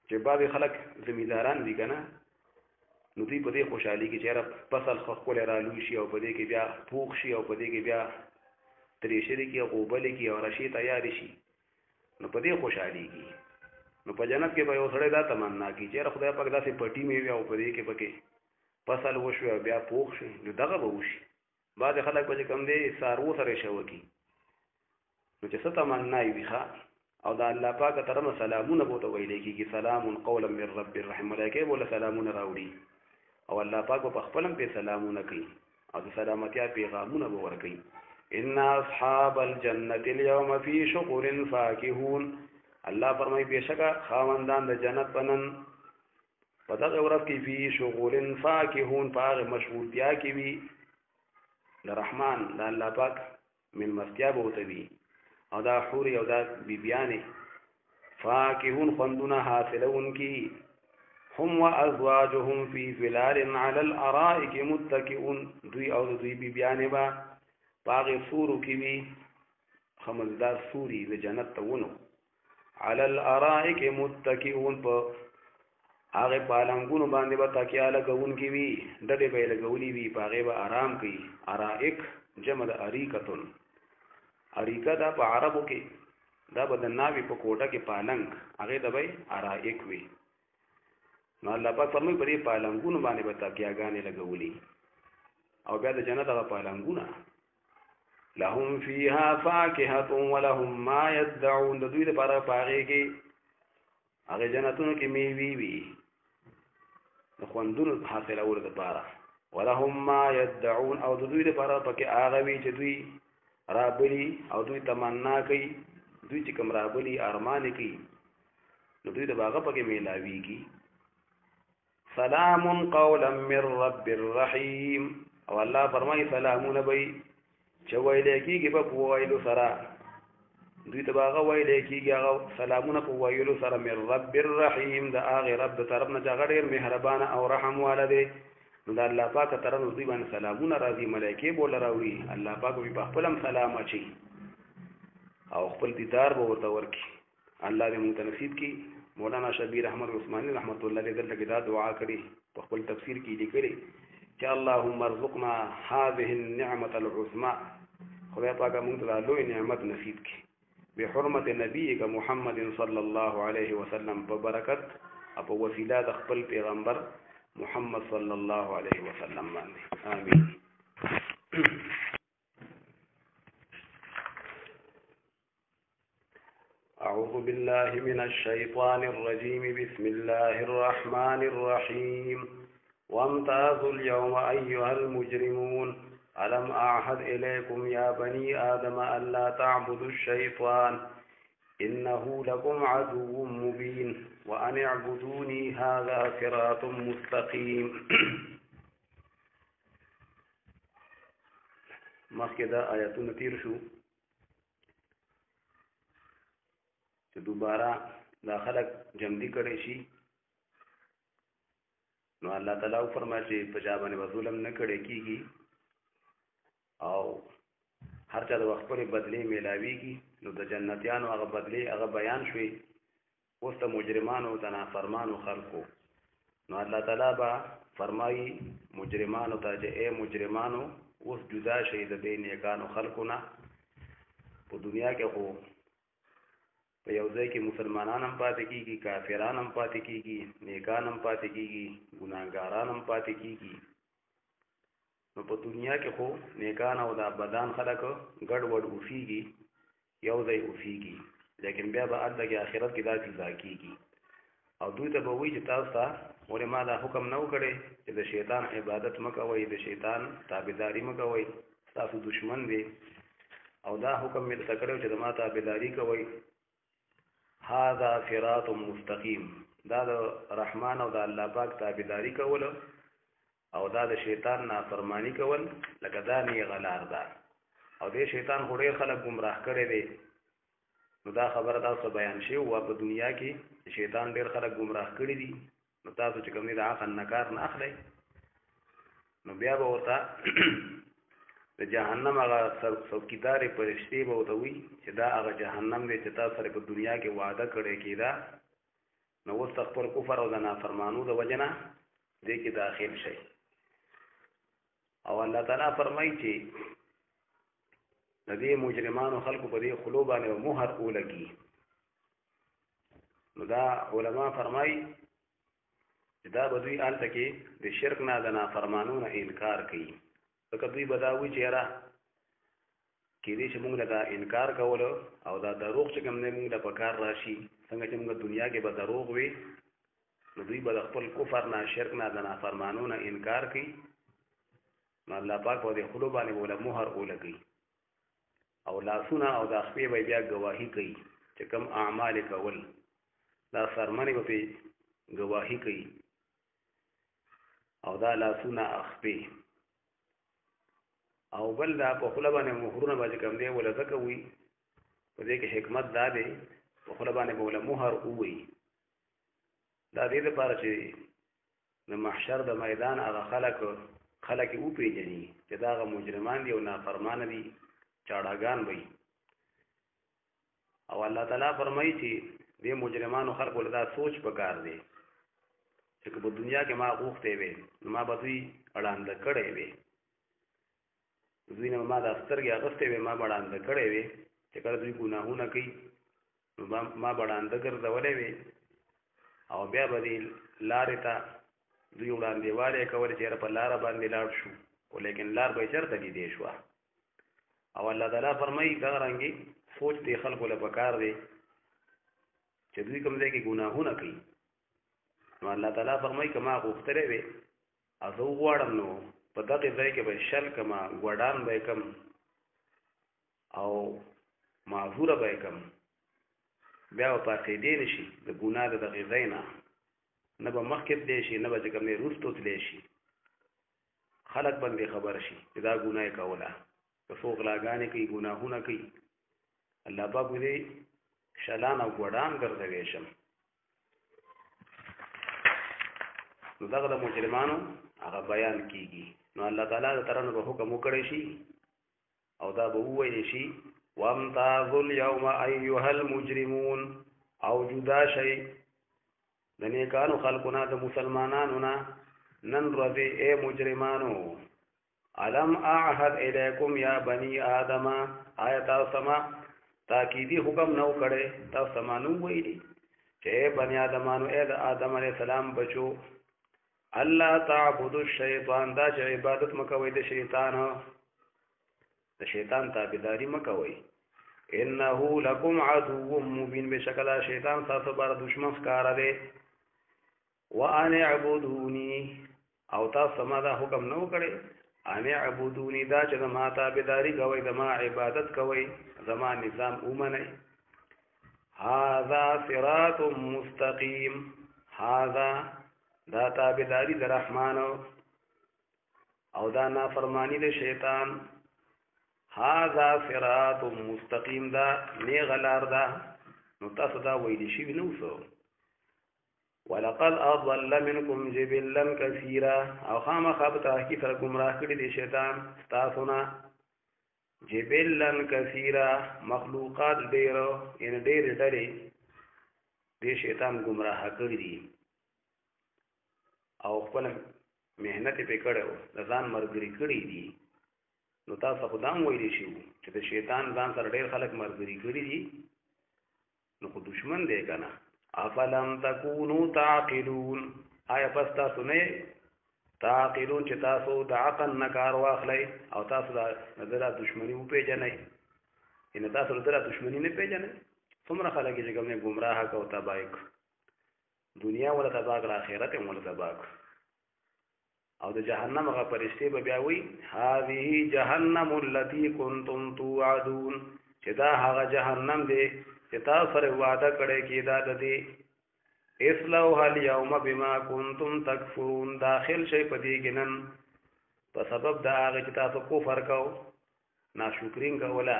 چې بعضې خلک زمینداران دي که نه نو دوی په دې خوشحالي کې چې یاره فصل ښکلی رالوی شي او په دې کې بیا پوخ شي او په دې کې بیا تریشرې کې غوبلې کې او رشې تیارې شي نو په دې خوشحالېږي نو په جنت کې به یو سړی دا تمنا کړي چې یاره خدای پاک داسې پټي مېوې او په دې کې پکې فصل وشوي او بیا پوخ شي نو دغه به وشي بعضې خلک به چې کوم دی څاروو سره یې شوه کړي نو چې څه تمنا یې وي ښه او دا الله پاک طرفه سلامونه به ورته ویلی کېږي سلام قولا من رب الرحیم ملایکې به ورله سلامونه راوړي او الله پاک به په خپل هم پرې سلامونه کوي او د سلامتیا پیغامونه به ورکوي ان اصحاب الجنة اليوم في شغل فاكهون الله فرمایي بېشکه خاوندان د جنت په نن په دغه ورځ کې فی شغل فاکهون په هغې مشغولتیا کې وي د رحمان د الله پاک مېلمستیا به ورته وي او دا حورې او دا بیبیانې فاکهون خوندونه حاصلونکي هم وازواجهم فی ظلال علی الارائک متکئون دوی او دوی بیبیانې به په هغې سورو کې وي خمزدار سوري د جنت ته ونو علی الارائک متکئون په هغې پالنګونو باندې به تکیه لګونکي وي ډډې به یې لګولي وي په هغې به آرام کوي ارائک جمع د اریکتن اریکه دا په عربو کې دا به د ناوې په کوټه کې پالنګ هغې ته به یې ارائک وي. نو الله پاک فرمایي په دې پالنګونو باندې به تکیاګانې لګولي او بیا د جنت هغه پالنګونه لهم فیها فاکهة ولهم ما یدعون. د دوی لپاره په هغې کې هغې جنتونو کې میوې وي د خوندونو حاصلولو دپاره. ولهم ما یدعون او د دوی لپاره پکې هغه وي چې دوی رابلي او دوی تمنا کوي، دوی چې کوم رابلي ارمان کوي نو دوی د هغه پکې میلاویږي. سلام قولا من رب الرحیم. او الله فرمایي سلامونه به چې ویلی کېږي به په ویلو سره، دوی ته به هغه ویلی کېږي هغه سلامونه په ویلو سره من رب الرحیم، د هغې رب د طرف نه چې هغه ډېر مهربانه او رحم واله دی. نو د الله پاک طرف نه دوی باندې سلامونه راځي، ملایکې به ورله راوړي، الله پاک به په خپل هم سلام اچي او خپل دیدار به ورته ورکړي. الله دې موږ ته نصیب کړي. مولانا شبیر احمد عثماني رحمت الله علیه دلته کې دا دعا کړې په خپل تفسیر کې لیکلې چې اللهم ارزقنا هذه النعمة العظمى. خدای پاک موږ ته دا لوی نعمت نصیب کړي بحرمت نبیک محمد صلی الله علیه وسلم، په برکت او په وسیله د خپل پیغمبر محمد صلی الله علیه وسلم باندې. آمین. أعوذ بالله من الشيطان الرجيم. بسم الله الرحمن الرحيم. وامتازوا اليوم أيها المجرمون ألم أعهد إليكم يا بني آدم ألا تعبدوا الشيطان إنه لكم عدو مبين وأن اعبدوني هذا صراط مستقيم. مخکې دا آیاتونه تیر شو چې دوباره دا خلک جمدي کړی شي نو الله تعالی فرمایي چې په چا باندې به ظلم نه کړی کېږي او هر چا د خپلې بدلې میلاویږي. نو د جنتیانو هغه بدلې هغه بیان شوې، اوس د مجرمانو د نافرمانو خلکو. نو الله تعالی به فرمایي مجرمانو ته چې ای مجرمانو اوس جدا شئ د دې نیکانو خلکو نه. په دنیا کې خو په یو ځای کې مسلمانان هم پاتې کېږي، کافران هم پاتې کېږي، نیکان هم پاتې کېږي، ګناهګاران هم پاتې کېږي. نو په دنیا کې خو نیکان او د بدان خلک ګډ وډ اوسېږي، یو ځای اوسېږي، لیکن بیا به هلته کې آخرت کې دا جدا کېږي او دوی ته به وایي چې تاسو ته ولې ما دا حکم نه وکړی چې د شیطان عبادت مه کوئ، د شیطان تابعداري مه کوئ، ستاسو دشمن دی او دا حکم مې درته کړی چې د ما تابعداري کوئ. هذا صراط مستقیم. دا د رحمان او د الله پاک تابعداري کول او دا د شیطان نافرمانی کول لکه دا نیغه لار ده. او دې شیطان خو ډېر خلک ګمراه کړی دی. نو دا خبره تاسو بیان شوې وه په دنیا کې شیطان ډېر خلک ګمراه کړي دي. نو تاسو چې کوم دی د عقل نه کار نه اخلئ نو بیا به ورته د جهنم هغه څوکیدارې فرشتې به ورته وي چې دا هغه جهنم دی چې تاسو سره په دنیا کې وعده کړی کېده، نو اوس د خپل کفر او د نافرمانو د وجې نه دې کې داخل شئ. او الله تعالی فرمایي چې د دې مجرمانو خلکو په دې خولو باندې مهر ولګي. نو دا علما فرمایي چې دا به دوی هلته کې د شرک نه د نافرمانو نه انکار کوي. ځکه دوی به دا وایي چې یاره کېدای شي موږ له دا انکار کولو او دا دروغ چې کوم دی موږ له په کار راشي، څنګه چې موږ دنیا کې به دروغ وي نو دوی به د خپل کفر نه شرک نه د نافرمانو نه انکار کوي. نو الله پاک په دې خولو باندې به له مهر ولګوي او لاسونه او د خپې به بیا ګواهي کوي چې کوم اعمال کول دا سرمنې به پې ګواهي کوي او دا لاسونه خپې او بل دا په خوله باندې مهرونه به چې کوم دی وله ځکه وي په دې کې حکمت دا دی په خوله باندې به وله مهر ووایي دا دې لپاره چې د محشر د میدان هغه خلک یې وپېژني چې دا هغه مجرمان دي او نافرمانه دي، چاړهګان وي. او الله تعالی فرمایي چې دې مجرمانو خلکو له دا سوچ پکار دی چې که په دنیا کې ما غوښتی وې نو ما به دوی اړانده کړی وې، دوی نه ما دا سترګې اغوستې وې ما به اړانده کړی وې چې کله دوی ګناهونه کوي ما بړانده ګرځولې وي او بیا به دې لارې ته دوی وړاندې والې کولې چې په لاره باندې لاړ شو خو لیکن لار به چېرته لیدې شوه او الله تعالی فرمایي دغه رنګې سوچ دې خلکو له پکار دی چې دوی کوم ځای کې ګناهونه کوي نو الله تعالی فرمایي که ما غوښتلی وې او زه وغواړم نو په دغې ځای کې به شل کمه ګوډان به یې کم او معذوره به یې کم بیا به پاڅېدی نه شي د ګناه د دغې ځای نه به مخکې تللی شي نه به چې کوم دی وروستو تللی شي خلک باندې خبر شي چې دا ګناه یې کوله که څوک غلاګانې کوي ګناهونه کوي الله پاک دې شلان او ګوډان ګرځوی شم نو دغه د مجرمانو هغه بیان کیږي نو الله تعالی د طرف نه به حکم وکړی شي او دا به وویل شي وامتازوا اليوم ایها المجرمون او جدا شي د نیکانو خلقنا د مسلمانانو نه نن ورځې اے مجرمانو علم اعهد الیکم یا بنی آدم آیت سما تاکیدی حکم نو کړي تاسو سمانو ویلي چې بنی آدمانو اے د آدم علیہ السلام بچو الله تعبدوا الشیطان دا چې عبادت مکوئ د شیطان تابعداري مکوئ انه لکم عدو مبین بشکل شیطان تاسو بار دشمن ښکار دی وان اعبدونی او تاسو ما دا حکم نو کړي ان اعبدونی دا چې ما تابعداري کوئ زما عبادت کوئ زما نظام اومنئ هذا صراط مستقیم هذا دا تابعداري د رحمان او دا نافرمانی د شیطان هذا صراط مستقیم دا نیغلار دا نو تاسو دا ویلی شي نو سو ولقد اضل منكم جبلا كثيرا او خامخا به تحقیق سره گمراه کړي دي شیطان تاسو نه جبلا كثيرا مخلوقات ډیرو ان ډیر ډلې دي شیطان گمراه کړي دي او خپل مهنت په کړو د ځان مرګري کړي دي نو تاسو خدام ویلی شي چې د شیطان ځان سره ډیر خلک مرګري کړي دي نو خو دشمن دی کنه افلم تکونو تعقلون آیا پس تاسو نه تعقلون چې تاسو د عقل نه کار واخلئ او تاسو د دشمنی وپېژنئ ان تاسو د دشمنی نه پېژنئ څومره خلک چې کوم نه گمراه کو تباہ دنیا ولا تباہ آخرت ولا تباہ او د جهنم هغه فرشتي به بیا وي هذه جهنم التي كنتم توعدون چې دا هغه جهنم دی چې تاسو سره وعده کړی کېدا د دې اصلوها اليوم بما كنتم تکفرون داخل شي په دې کې نن په سبب دا هغه چې تاسو کفر کو ناشکرین کوله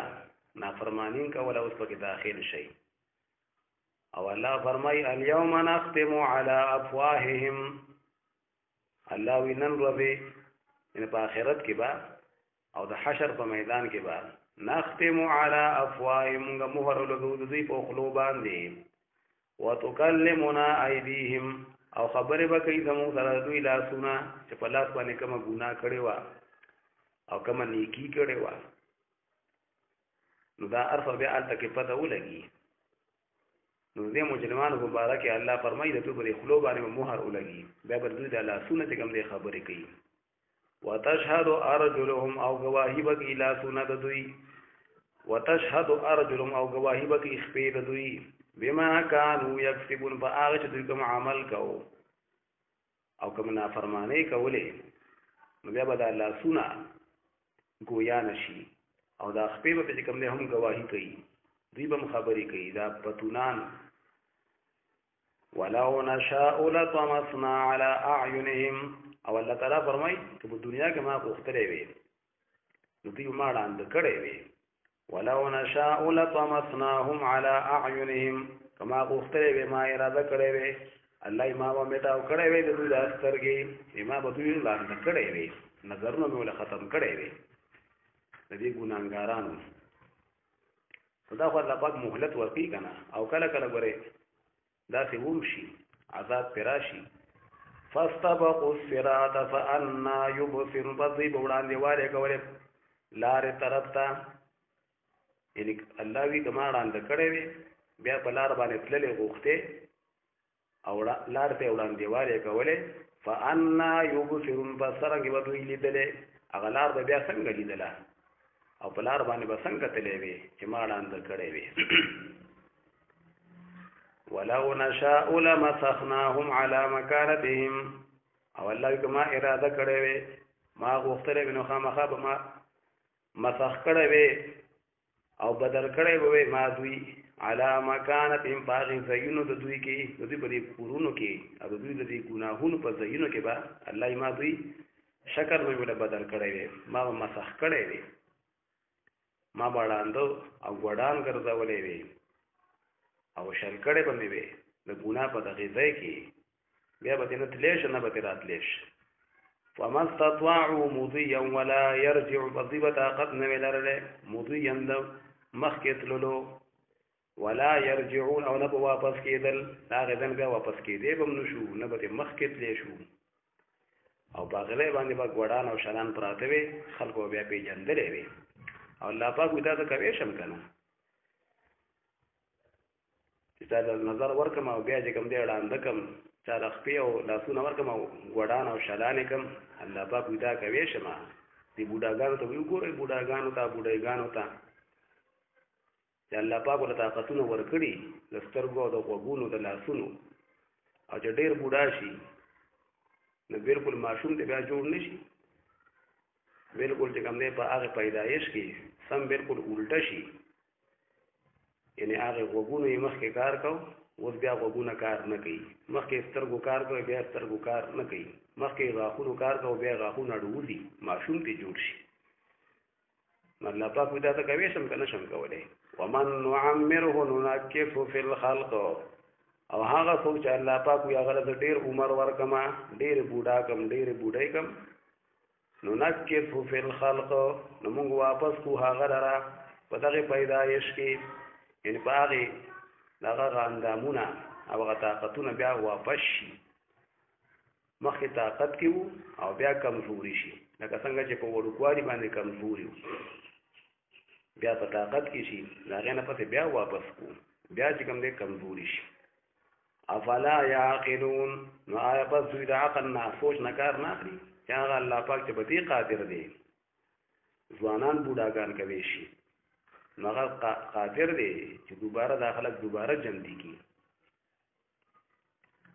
نافرمانین کوله اوس پکې داخل شي او الله فرمای اليوم نختم على افواههم الله وینن ربي ان په آخرت کې با او د حشر په میدان کې با نختم على افواههم مهر لګو د دې په خلو باندې وتكلمنا ايديهم او خبره به کوي زمو سره دوی لاسونه چې په لاس باندې کوم ګناه کړي وا او کوم نیکی کړي وا نو دا عرف به الته کې پته ولګي نو دې مجرمانو مبارک الله فرمایي د دوی په خلو باندې مهر ولګي بیا به دوی د لاسونه چې کوم دې خبرې کوي وتشهد ارجلهم او گواهی بکی لاسونه د دوی وتشهد ارجلهم او گواهی بکی خپې د دوی بما كانوا يكسبون فاغه چې دوی کوم عمل کوو او کوم نافرمانی کولې نو بیا به د لاسونه گویا نشي او دا خپې به چې کوم دې هم گواهی کوي دوی به خبرې کوي دا پتونان ولو نشاء لطمسنا على اعينهم او الله تعالی فرمای چې په دنیا کې ما غوښتلې وي نو دوی ما وړاندې کړې وي ولو نشاء لطمسناهم على اعينهم کما غوښتلې وي ما اراده کړې وي الله ما میټاو کړې وي د دوی د سترګې ما به دوی وړاندې کړې وي نظرونه مې ول ختم کړې وي د دې ګناګارانو خدا خو الله پاک مهلت ورکړي کنه او کله کله غره دا سی ومشي عذاب پراشي فاستبقوا الصراط فأنا يبصرون بذي بوړاندې واره کوله لارې طرف ته یعنی الله وی کما وړاندې کړې وي بیا په لار باندې تللې غوښته او لار ته وړاندېواله کوله فانا یبصرون بصرنګ ودوی لیدلې هغه لار به بیا څنګه لیدله او په لار باندې به څنګه تللی وي چې ما وړاند کړی وي ولو نشاء لمسخناهم على مكانتهم او الله کما اراده کړی وي ما غوښتل وي نو خامخا به ما مسخ کړی وي او بدل کړی وي ما دوی على مكانتهم باغ زینو د دوی کې د دوی په دې کورونو کې او د دوی د دې ګناهونو په زینو کې به الله ما دوی شکر مې ولا بدل کړی وي ما مسخ کړی وي ما باندې او ګډان ګرځولې وي او شل کړي به مې وي د ګناه په دغه ځای کې بیا به نه تلیش نه به راتلیش فما استطاعوا مضيا ولا يرجع بضبط قد نملره مضيا مخکې تللو ولا يرجعون او نه واپس کېدل دا غدن بیا واپس کېدې به نشو نه به مخکې تلې شو او باغله باندې با ګډان او شلان پراته وي خلکو بیا پیژندلې وي او الله پاک ودا ته کوي شم کنه چې دا نظر ورکم او بیا چې کوم دی وړاند کم چا رخپی او لاسونه ورکم او ګډان او شلان کم الله پاک ودا کوي شم دی بوډاګانو ته وګورئ بوډاګانو ته چې الله پاک ولته طاقتونه ورکړي د سترګو او د غوږونو د لاسونو او چې ډېر بوډا شي نو بالکل معصوم دی بیا جوړ نشي بالکل چې کوم دی په هغه پیدایش کې سم بالکل الټه شي یعنی هغه غوږونو یې مخکې کار کو اوس بیا غوږونه کار نه کوي مخکې سترګو کار کوي بیا سترګو کار نه کوي مخکې غاښونو کار کوي بیا غاښونه ډوځي معصوم ته جوړ شي الله پاک ودا ته کوي شم کنه شم کولای ومن نعمره ننكفه في الخلق او هغه څوک چې الله پاک یې هغه د ډېر عمر ورکما ډېر بوډا کم ډېر بوډای کم ننكفه في الخلق نو موږ واپس کو هغه را په دغه پیدایش کې ان باغی دغه اندامونه او هغه طاقتونه بیا واپس شي مخکې طاقت کې وو او بیا کمزوري شي لکه څنګه چې په وړوکوالي باندې کمزوري وو بیا په طاقت کې شي هغه نه پته بیا واپس کو بیا چې کوم دې کمزوري شي افلا يعقلون نو آیا پس دوی د عقل نه سوچ نه کار نه اخلي چې هغه الله پاک چې به قادر دی ځوانان بوډاګان کوي شي نو هغه قادر دی چې دوباره داخله دوباره جمع دي کی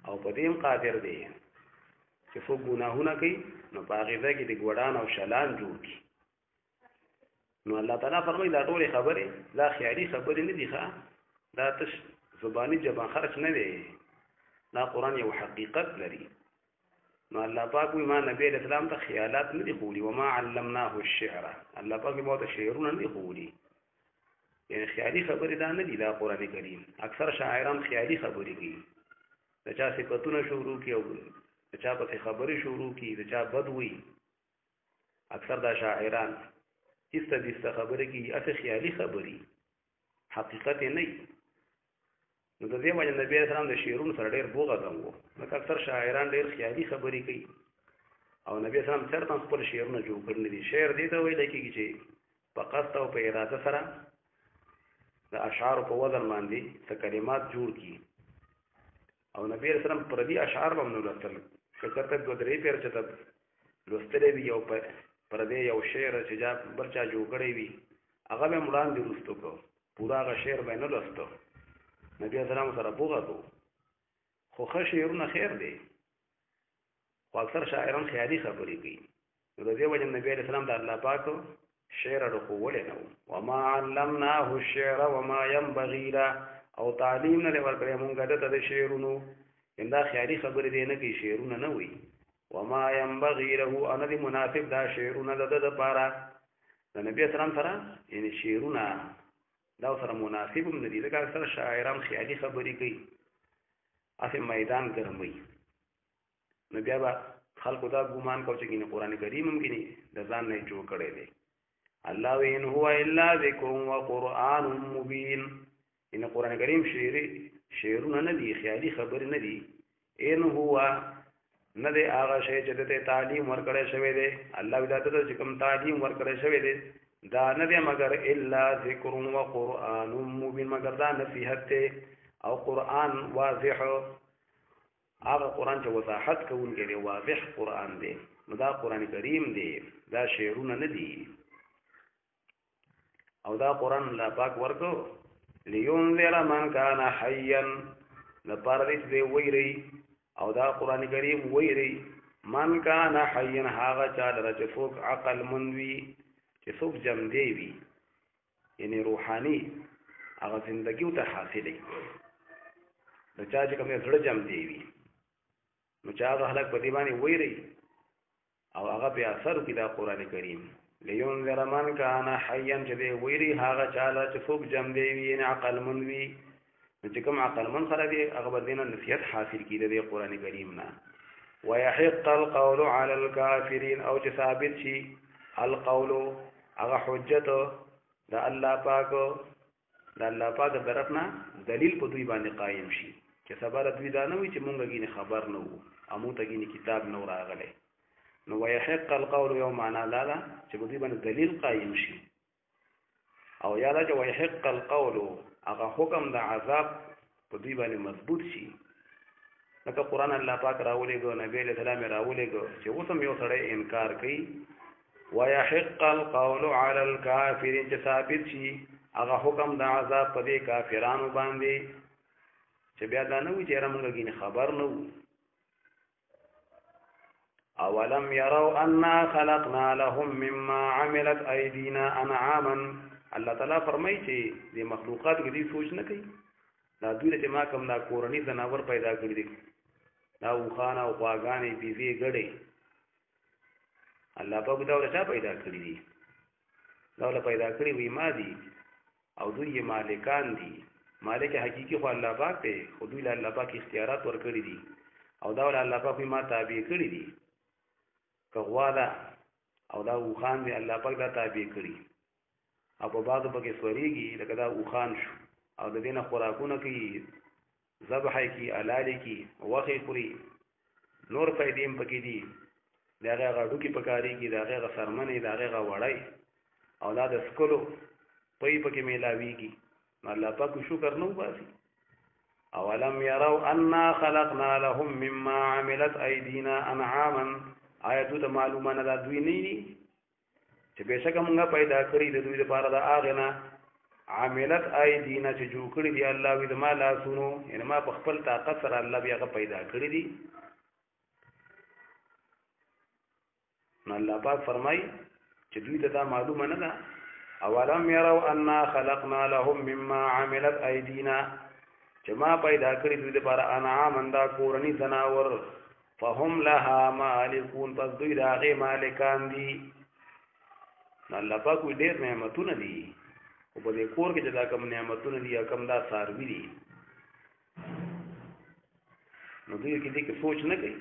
او په دې قادر دی چې څو ګناهونه کوي نو په هغه ځای کې د ګوډان او شلان جوړ کی نو الله تعالی فرمایي دا ټول خبره لا خیالي خبره نه دي ښا دا تش زبانی جبان خرج نه دی دا قرآن یو حقیقت لري نو الله پاک وی ما نبی اسلام ته خیالات نه دي خولي وما علمناه الشعر الله پاک مو ته شعرونه نه دي خولي یعنی خیالي خبره دا نه دي دا قرآن کریم اکثر شاعران خیالي خبرې کوي د چا صفاتونه شروع کوي او د چا په خبرې شروع کوي د چا بد وي اکثر دا شاعران هیڅ خبره کوي اته خیالي خبرې حقیقت نه نو د دې وجه نبی اسلام د شعرونو سره ډېر بوغض وو نو اکثر شاعران ډېر خیالي خبرې کوي او نبی اسلام چرته خپل شعرونه جوړ کړل دي شعر دې ته ویل کېږي چې په قصد او په اراده سره د اشعار په وزن باندې څه کلمات جوړ کی او نبی اسلام پر دې اشعار باندې لوستل کته د درې پیر چته لوستلې وی او پر دې یو شعر چې جا برچا جوړ کړی وی هغه به مړاندې رستو کو پورا هغه شعر به نه لوستو نبی اسلام سره بوغاتو خو شعرونه خیر دی خو اکثر شاعران خیالي خبرې کوي نو د دې وجه نبی اسلام د الله پاک شعر رخولې نو وما علمناه الشعر وما ينبغي له او تعلیم نه ورکړې مونږ ته د شعرونو اندا خیالي خبرې دی نه کوي شعرونه نه وي وما ينبغي له ان دي مناسب دا شعرونه د لپاره د نبی اسلام سره یعنی شعرونه دا سره مناسب هم ندي ځکه اکثر شاعران خیالي خبرې کوي اته میدان ګرموي نو بیا به خلکو دا ګمان کوي چې قرآن کریم هم کې د ځان نه جوړ کړی دی الله وین هو الا ذکر و قرآن مبین ان قرآن کریم شعرونه نه دي خیالي خبرې نه دي ان هو نه دی هغه شی چې د تعلیم ورکړی شوی دی الله ودا ته چې کوم تعلیم ورکړی شوی دی دا نه دی مگر الا ذکر و قرآن مبین، مگر دا نصیحت ته او قرآن واضح، هغه قرآن چې وضاحت کوونکی دی، واضح قرآن دی. نو دا قرآن کریم دی، دا شعرونه نه دي. او دا قرآن الله پاک ورکو لینذر من کان حیا، لپاره دې ویری. او دا قرآن کریم ویری من کان حیا، هغه چا لره چې څوک عقل مند وي، چې څوک جمدی وي، یعنی روحاني هغه زندگی ته حاصلې. نو چا چې کوم زړه جمدی وي، نو چا هغه هلک په دې باندې ویری او هغه په اثر کې دا قرآن کریم لینذر من کان حیا، چې دې ویری هغه چا لره چې څوک جمدی وي، یعنی عقل مند وي. نو چې کوم عقل مند خلک دي هغه به دینه نصیحت حاصل کړي د قرآن کریم نه. ويحق القول على الكافرين، او چې ثابت شي القول هغه حجت د الله پاک، د الله پاک طرفنا دلیل په دوی باندې قائم شي، چې صبر دوی دا نه وي چې مونږ غینه خبر نه وو، امو ته غینه کتاب نه راغله. نو ويحق القول یوم معنا لاله چې په دوی باندې دلیل قائم شي، او یا لا چې ويحق القول هغه حکم د عذاب په دوی باندې مضبوط شي. لکه قرآن الله پاک راولېږو، نبی علیہ السلام راولېږو، چې اوس هم یو سړی انکار کوي. ويحق القول على الكافرين، چې ثابت شي هغه حکم د عذاب په دې کافرانو باندې چې بیا دا نه وي چې موږ غینې خبر نه وو. اولم يروا انا خلقنا لهم مما عملت ايدينا انعاما، الله تعالی فرمایي چې د مخلوقات کې دې سوچ نه کوي، دا دوی چې ما کوم دا کورني ځناور پیدا کړی دي، دا وخانه او غواګانې بیزې ګړې، الله پاک دا ولچا پیدا کړی دي، دا ول پیدا کړی وي ما دي، او دوی مالکان دي. مالک حقيقي خو الله پاک دی، خو دوی له الله پاک اختیارات ورکړي دي، او دا ول الله پاک ما تابع کړی دي. کغوا دا او دا وخان دی الله پاک دا تابع کړی، او په بعضو پکې سوريږي لکه دا وخان شو، او د دینه خوراکونه کوي، ذبح کوي، حلال کوي، وخی خوري، نور فائدې هم پکې دي. دا هغه ډوکی پکاري کې، دا هغه سرمنې، دا هغه وړای، او دا د سکلو پي پکې میلاویږي. الله پاک شکر نو باسي. اولم يروا انا خلقنا لهم مما عملت ايدينا انعاما، آیا دوی ته معلومه نه ده دوی نه چې بهشکه موږ پیدا کړی د دوی لپاره د هغه نه عاملت ایدینا چې جوړ کړی دی الله وی د ما لاسونو، یعنی ما په خپل طاقت سره الله بیا پیدا کړی دی. نو الله پاک فرمای چې دوی ته دا معلومه نه ده. اولم يروا انا خلقنا لهم مما عملت ایدینا، چې ما پیدا کړی دوی لپاره انعام دا کورنی زناور، فهم لها مالکون، پس دوی د هغې مالکان دي. نو الله پاک وی ډېر نعمتونه دي، او په دې کور کې چې دا کم نعمتونه دي یا کم دا څاروي دي، نو دوی کې سوچ نه کوي.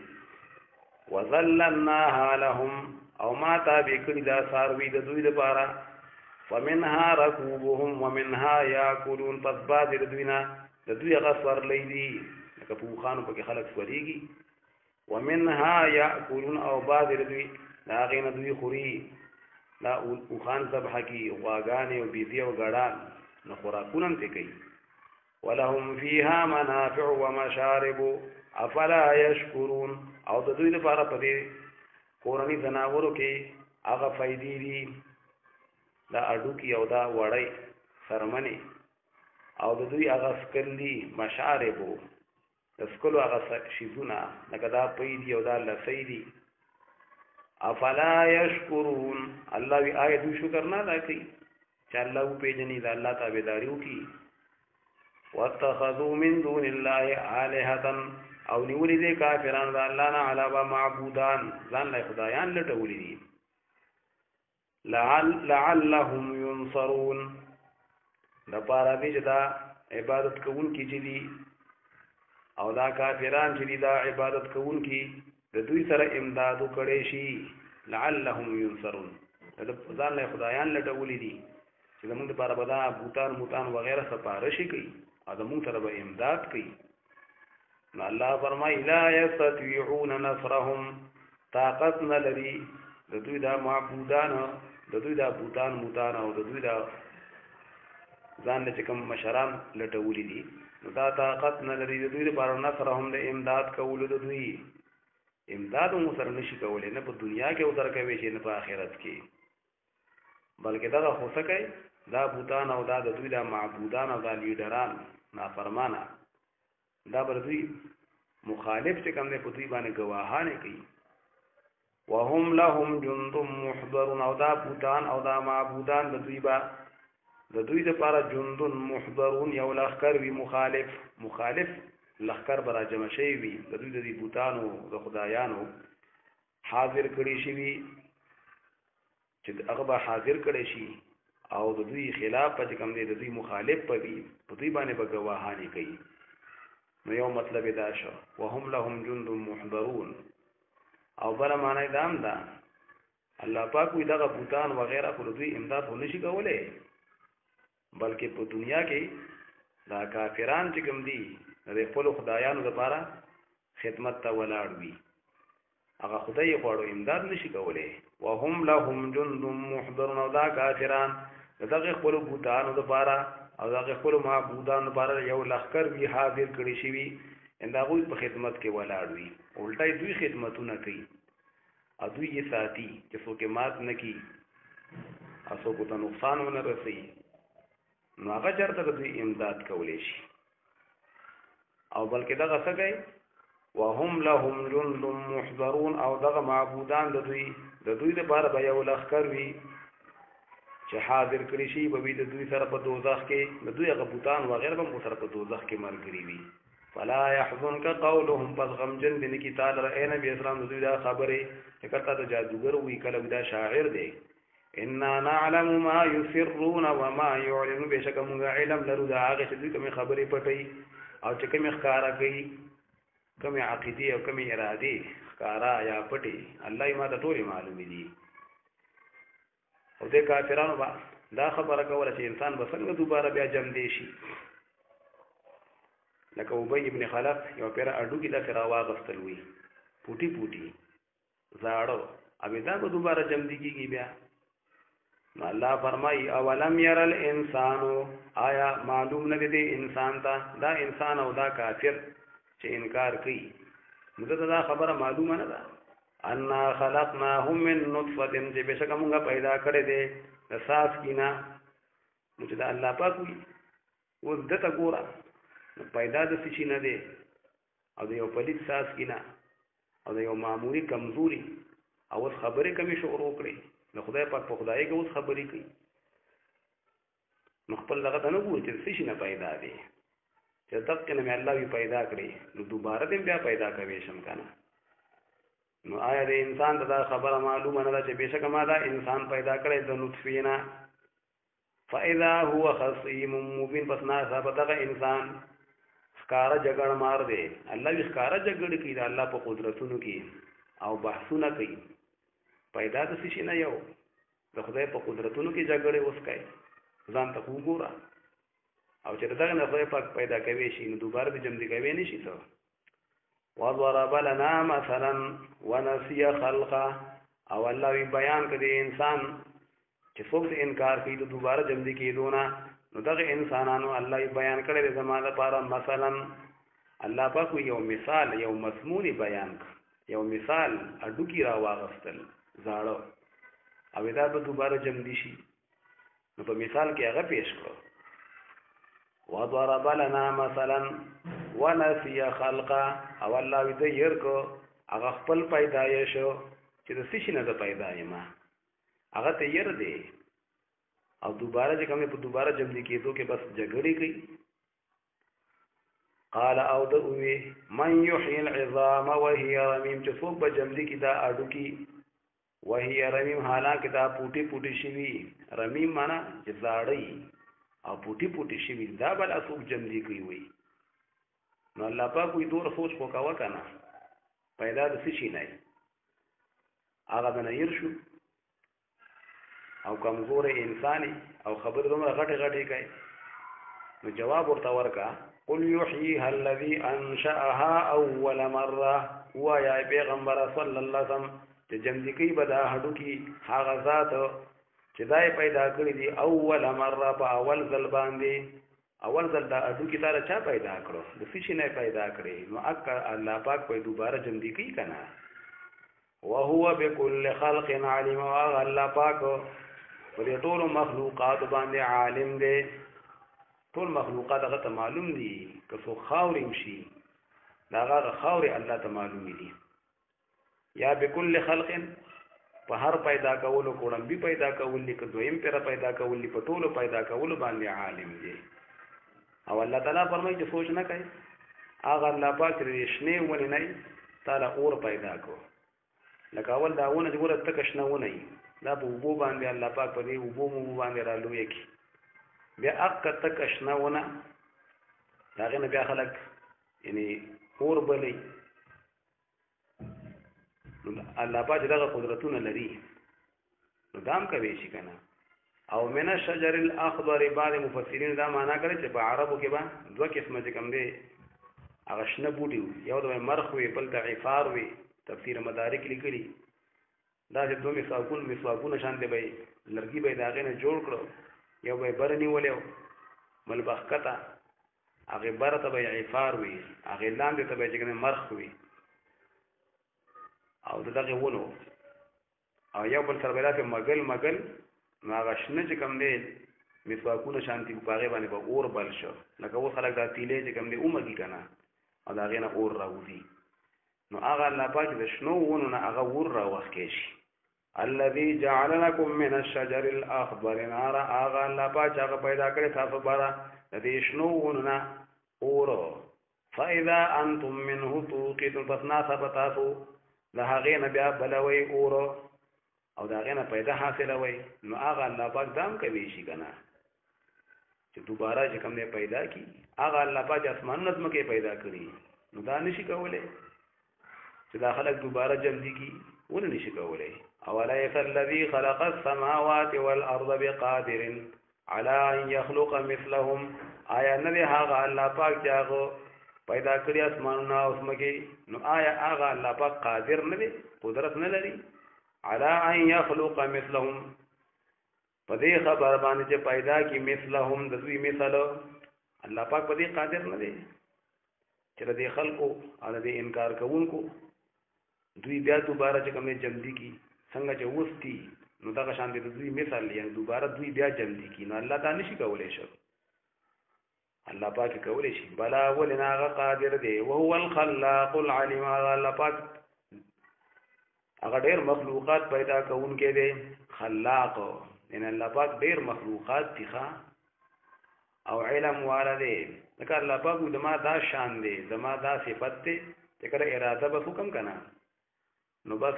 وذللناها لهم، او ما تابع کړي دا څاروي د دوی لپاره، فمنها ركوبهم ومنها ياكلون، پس بعض د دوی نه د دوی هغه سورلی دي، لکه په وخانو پکې خلک سورېږي. ومنها ياكلون، او بعض د دوی د هغې نه دوی خوري، دا وخان ذبح کی، غواګانې او بیزې او ګړان، نو خوراکونه هم پرې کوي. ولهم فيها منافع ومشارب افلا يشكرون، او د دوی لپاره په دې کورني ځناورو کې هغه فایدې دي، دا اډوکي او دا وړی سرمنې، او د دوی هغه سکل دي، مشاربو د سکلو هغه شیزونه، لکه دا پی دي او دا لسی دي. افلا یشکرون، الله وی آیا دوی شکر نه ادا کوي چې الله وپېژني، د الله تابعداري وکړي. واتخذوا من دون الله آلهة، او نیولې دي کافران د الله نه علاوه معبودان، ځان له خدایان لټولې دي. لعلهم ينصرون، د پاره دې چې دا عبادت کوونکي چې دي او دا کافران چې دي دا عبادت کوونکي د دوی سره امداد وکړي شي. لعلهم ينصرون، ځان له خدایان لټولې دي چې زموږ لپاره به دا بوتان موتان وغیره سپارښي کوي او زموږ سره به امداد کوي. نو الله فرمایي لا يستطيعون نصرهم، طاقت نه لري د دوی دا معبودان د دوی دا بوتان موتان او د دوی دا ځان چې کوم مشران لټولي دي نو دا طاقت نه لري د دوی لپاره نصر هم د امداد کولو د دوی امداد هم سره نشي کولی نه په دنیا کې ورسره کوي چې نه په آخرت کې بلکې دغه خو څه کوي دا بوتان او دا د دوی دا معبودان او دا لیډران نافرمانه دا بر دوی مخالف چې کوم دی په دوی باندې ګواهانې کوي وهم لهم جند محضرون او دا بوتان او دا معبودان د دوی لپاره جند محضرون یو لښکر وي مخالف لښکر به راجمع شوی وي د دوی د دې بوتانو د خدایانو حاضر کړي شوي چې هغه به حاضر کړي شي او د دوی خلاف په کوم دی د دوی مخالف په وي په دوی باندې به ګواهانې کوي نو یو مطلب دا شو وهم لهم جند محضرون او بل معنی دام دا الله پاک وی دغه بوتان وغیرہ په دوی امداد ونه شي کولای بلکې په دنیا کې دا کافران چې کوم دي د خپل خدایانو لپاره خدمت ته ولاړ وي هغه خدای غواړو امداد نشي کولای وهم لهم جند محضرون او دا کافران دغه خپل بوتانو لپاره او دغه خپل معبودانو لپاره یو لښکر وی حاضر کړي شي وي انداغوی په خدمت کې ولاړ وي الټای دوی خدمتونه کوي او دوی یې ساتي چې څوک مات نه کی او څوک ته نقصان ونه رسي نو هغه چرته دوی امداد کولی شي او بلکې دغه څه کوي وهم لهم جند محضرون او دغه معبودان د دوی لپاره به یو لښکر وي چې حاضر کړي شي به د دوی سره په دوزخ کې د دوی هغه بوتان وغیره به مو سره په دوزخ کې ملګري وي فلا يحزنك قولهم پس غمجن دي کی تعالی اے نبی اسلام دوی دا خبره چې کته د جادوګر وی کله دا شاعر دی ان نعلم ما يسرون وما يعلنون بشک موږ علم لرو دا هغه چې دوی کوم خبرې پټي او چې کوم ښکارا کوي کوم عقیده او کوم اراده ښکارا یا پټي الله یې ما ته ټول معلوم دي او د کافرانو با دا خبره کوله چې انسان به څنګه دوباره بیا جمع دی شي لکه ابی ابن خلف یو پیره اډو کې داسې راواغستل وي پوټي زاړه ابې دا به دوباره جمع دی کېږي بیا نو الله فرمایي اولم ير الانسان آیا معلوم نه دی انسان ته دا انسان او دا کافر چې انکار کوي نو دا خبره معلومه نه ده ان خلقناهم من نطفه چې بشک موږ پیدا کړی دی د ساس کینا نو چې دا الله پاک وي اوس دته ګوره پیدا د څه شي نه دی او د یو پلیت ساس کینا او د یو معمولی کمزوري او اوس خبرې کمی شروع کړي نو خدای پاک په خدای کې اوس خبرې کوي نو خپل دغه ته نه ګوري چې څه شي نه پیدا دی چې دقیق نه الله وی پیدا کړي نو دوباره دې بیا پیدا کوي شم کنه نو آیا د انسان دا خبره معلومه نه ده چې بشک ما دا انسان پیدا کړی د نطفه نه فاذا هو خصيم مبين پس نه ثابت دغه انسان ښکارا جګړه مار دی الله یې ښکارا جګړه کوي د الله په قدرتونو کې او بحثونه کوي پیدا د څه شي نه یو د خدای په قدرتونو کې جګړه اوس کوي ځان ته وګوره او چې دغه نه خدای پاک پیدا کوي شي نو دوباره به جمع کوي نه شي ته وضرب لنا مثلا ونسي خلقه او الله وی بیان کړي انسان چې څوک انکار کوي د دوباره جمع کېدونه نو دغه انسانانو الله یې بیان کړی د زماده لپاره مثلا الله پاک یو مثال یو مضمون بیان یو مثال اډو کی را واغستل زاړه او دا به دوباره جمع شي نو په مثال کې هغه پیش کړو وضرب لنا مثلا ونسي خلقه او الله دې يرکو هغه خپل پیدایش چې د څه شي نه د پیدایما هغه ته ير دی او دوباره چې کومه په دوباره جمع کېدو کې بس جګړې کوي قال او دوی من يحيي العظام وهي رميم چې څوک به جمع کې دا اډو کې وهي رميم حالانکه دا پوټي پوټي شي رميم معنا چې زاړی او پوټي پوټي شي دا بل اسوک جمع کوي وي نو الله پاک وي دور سوچ وکاوه کنه پیدا د څه شي نه هغه د نیر شو او کمزور انساني او خبر دومره غټه غټه کوي نو جواب ورته ورکا قل يحييها الذي انشأها اول مره ويا پیغمبر صلی الله علیه وسلم چې جمع کوي بدا هډو کې هغه ذات چې دا پیدا کړی دي اول مره په اول ځل باندې اول ځل دا اډو کې تعالی چا پیدا کړو د فشي نه پیدا کړی نو اک الله پاک په دوباره جمدی کوي کنه وهو بكل خلق عليم الله پاک په دې ټول مخلوقات باندې عالم دی ټول مخلوقات هغه ته معلوم دي که څو خاورې شي دا هغه خاورې الله ته معلوم دي یا بكل خلق په هر پیدا کولو کوم به پیدا کول لیک دویم پر پیدا کول په ټولو پیدا کول باندې عالم دی او الله تعالی فرمایي چې سوچ نه کوي هغه الله پاک دې شنه ونی نه تعالی اور پیدا کو لکه اول داونه چې ګوره تک شنه ونی دا په وبو باندې الله پاک په دې وبو مو باندې را لوي کی بیا اک تک شنه ونه داغه نه بیا خلک یعنی اور بلې الله پاک دغه قدرتونه لري نو دام کوي شي کنه او من الشجر الاخضر بعض مفسرین دا معنا کوي چې په عربو کې به دوه قسمه چې کوم دي هغه شنه بوټي یو د مرخ وي بل د عفار وي تفسیر مدارک لیکلي دا چې دوه مسواکونه شان دي به لرګي به داغه نه جوړ کړو یو به برنی ولې ملبخکتا هغه برته به عفار وي هغه لاندې ته به چې مرخ وي او دغه ونو او یو بل سره بلافه مګل نو هغه شنه چې کوم دی مسواکونه شانتي په هغه باندې به اور بل شو لکه و خلک دا تیلې چې کوم دی اومږي کنه او دا غینه اور راوځي نو هغه الله پاک د شنو ونو نه هغه ور راوخی شي الذي جعل لكم من الشجر الاخضر نارا هغه الله پاک هغه پیدا کړی تاسو بارا د دې شنو ونو نه اور فاذا انتم منه توقدون فسنا ثبتاسو د هغه نه بیا بلوي اور او دا غنه پیدا حاصله وي نو هغه الله پاک دام کوي شي کنه چې دوباره چې کوم نه پیدا کی هغه الله پاک اسمان نظم کې پیدا کړی نو دا نشي کولای چې دا خلک دوباره جمدي کی ونه نشي کولای او ليس الذي خلق السماوات والارض بقادر على ان يخلق مثلهم آیا نه هغه الله پاک چې هغه پیدا کړی اسمانونه او سمکه نو آیا هغه الله پاک قادر نه دی قدرت نه لري على ان يخلق مثلهم پدې خبر باندې چې پیدا کی مثلهم د دوی مثال الله پاک پدې قادر نه دی چې د خلقو او د انکار کوونکو دوی بیا دوباره چې کومه جمدی کی څنګه چې وستي نو دا شان دي دوی مثال یعنی دوباره دوی بیا جمدی کی نو الله تعالی نشي کولای شي الله پاک کولای شي بلا ولنا قادر دی او هو الخلاق العليم الله پاک هغه ډېر مخلوقات پیدا کوونکی دی خلاق ان الله پاک ډېر مخلوقات دي او علم والا دی لکه الله پاک دما دا شان دی دما دا صفت دی چې کله اراده به حکم کنه نو بس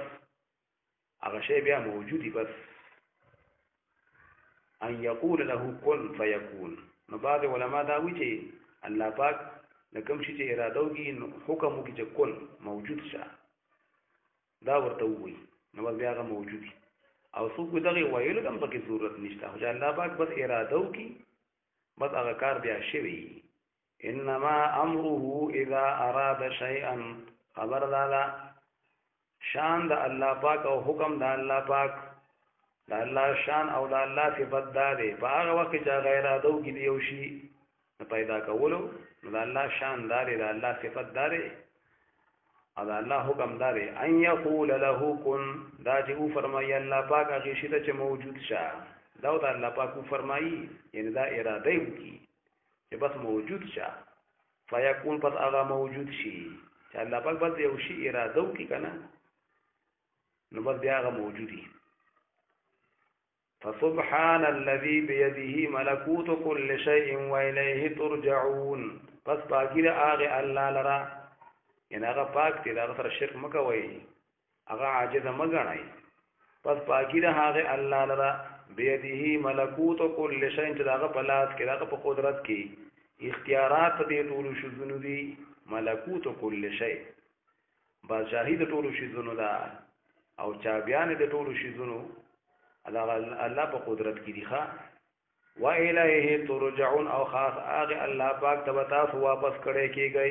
هغه شی بیا موجودی بس ان یقول له کن فیکون نو بعض علما دا وی چې الله پاک لکم شي چې اراده وکي حکم وکي چې کن موجود شه دا ورته وي نو بیا هغه موجودي او څوک دغه ویلو هم پکې ضرورت نشته خو الله پاک بس اراده وکي بس هغه کار بیا شوی انما امره اذا اراد شيئا خبر دادا شان د الله پاک او حکم د الله پاک د الله شان او د الله صفات ده په هغه وخت چې غیر اراده وکي یو شی پیدا کولو نو د الله شان ده د الله صفات ده او دا الله حکم داري ان يقول له كن دا چې او فرمایي الله پاک هغه شی ته چې موجود شه دا الله پاک فرمایي یعنی دا اراده وکي چې بس موجود شه فیکون پس هغه موجود شي چې الله پاک بس یو شی اراده وکي کنه نو بس بیا هغه موجودي فسبحان الذي بيده ملكوت كل شيء واليه ترجعون پس پاکی دا هغه الله لرا یعنی هغه پاک دی دا سره شرک مکوئ هغه عاجز مګنئ پس پاکی ده هغه الله لرا بيديه ملکوت كل شيء چې هغه په لاس کې هغه په قدرت کې اختیارات دې ټول شذونو دي ملکوت كل شيء بادشاہي د ټول شذونو ده او چابيان د ټول شذونو الله په قدرت کې دي ښا و الیه ترجعون او خاص هغه الله پاک ته تاسو واپس کړي کیږي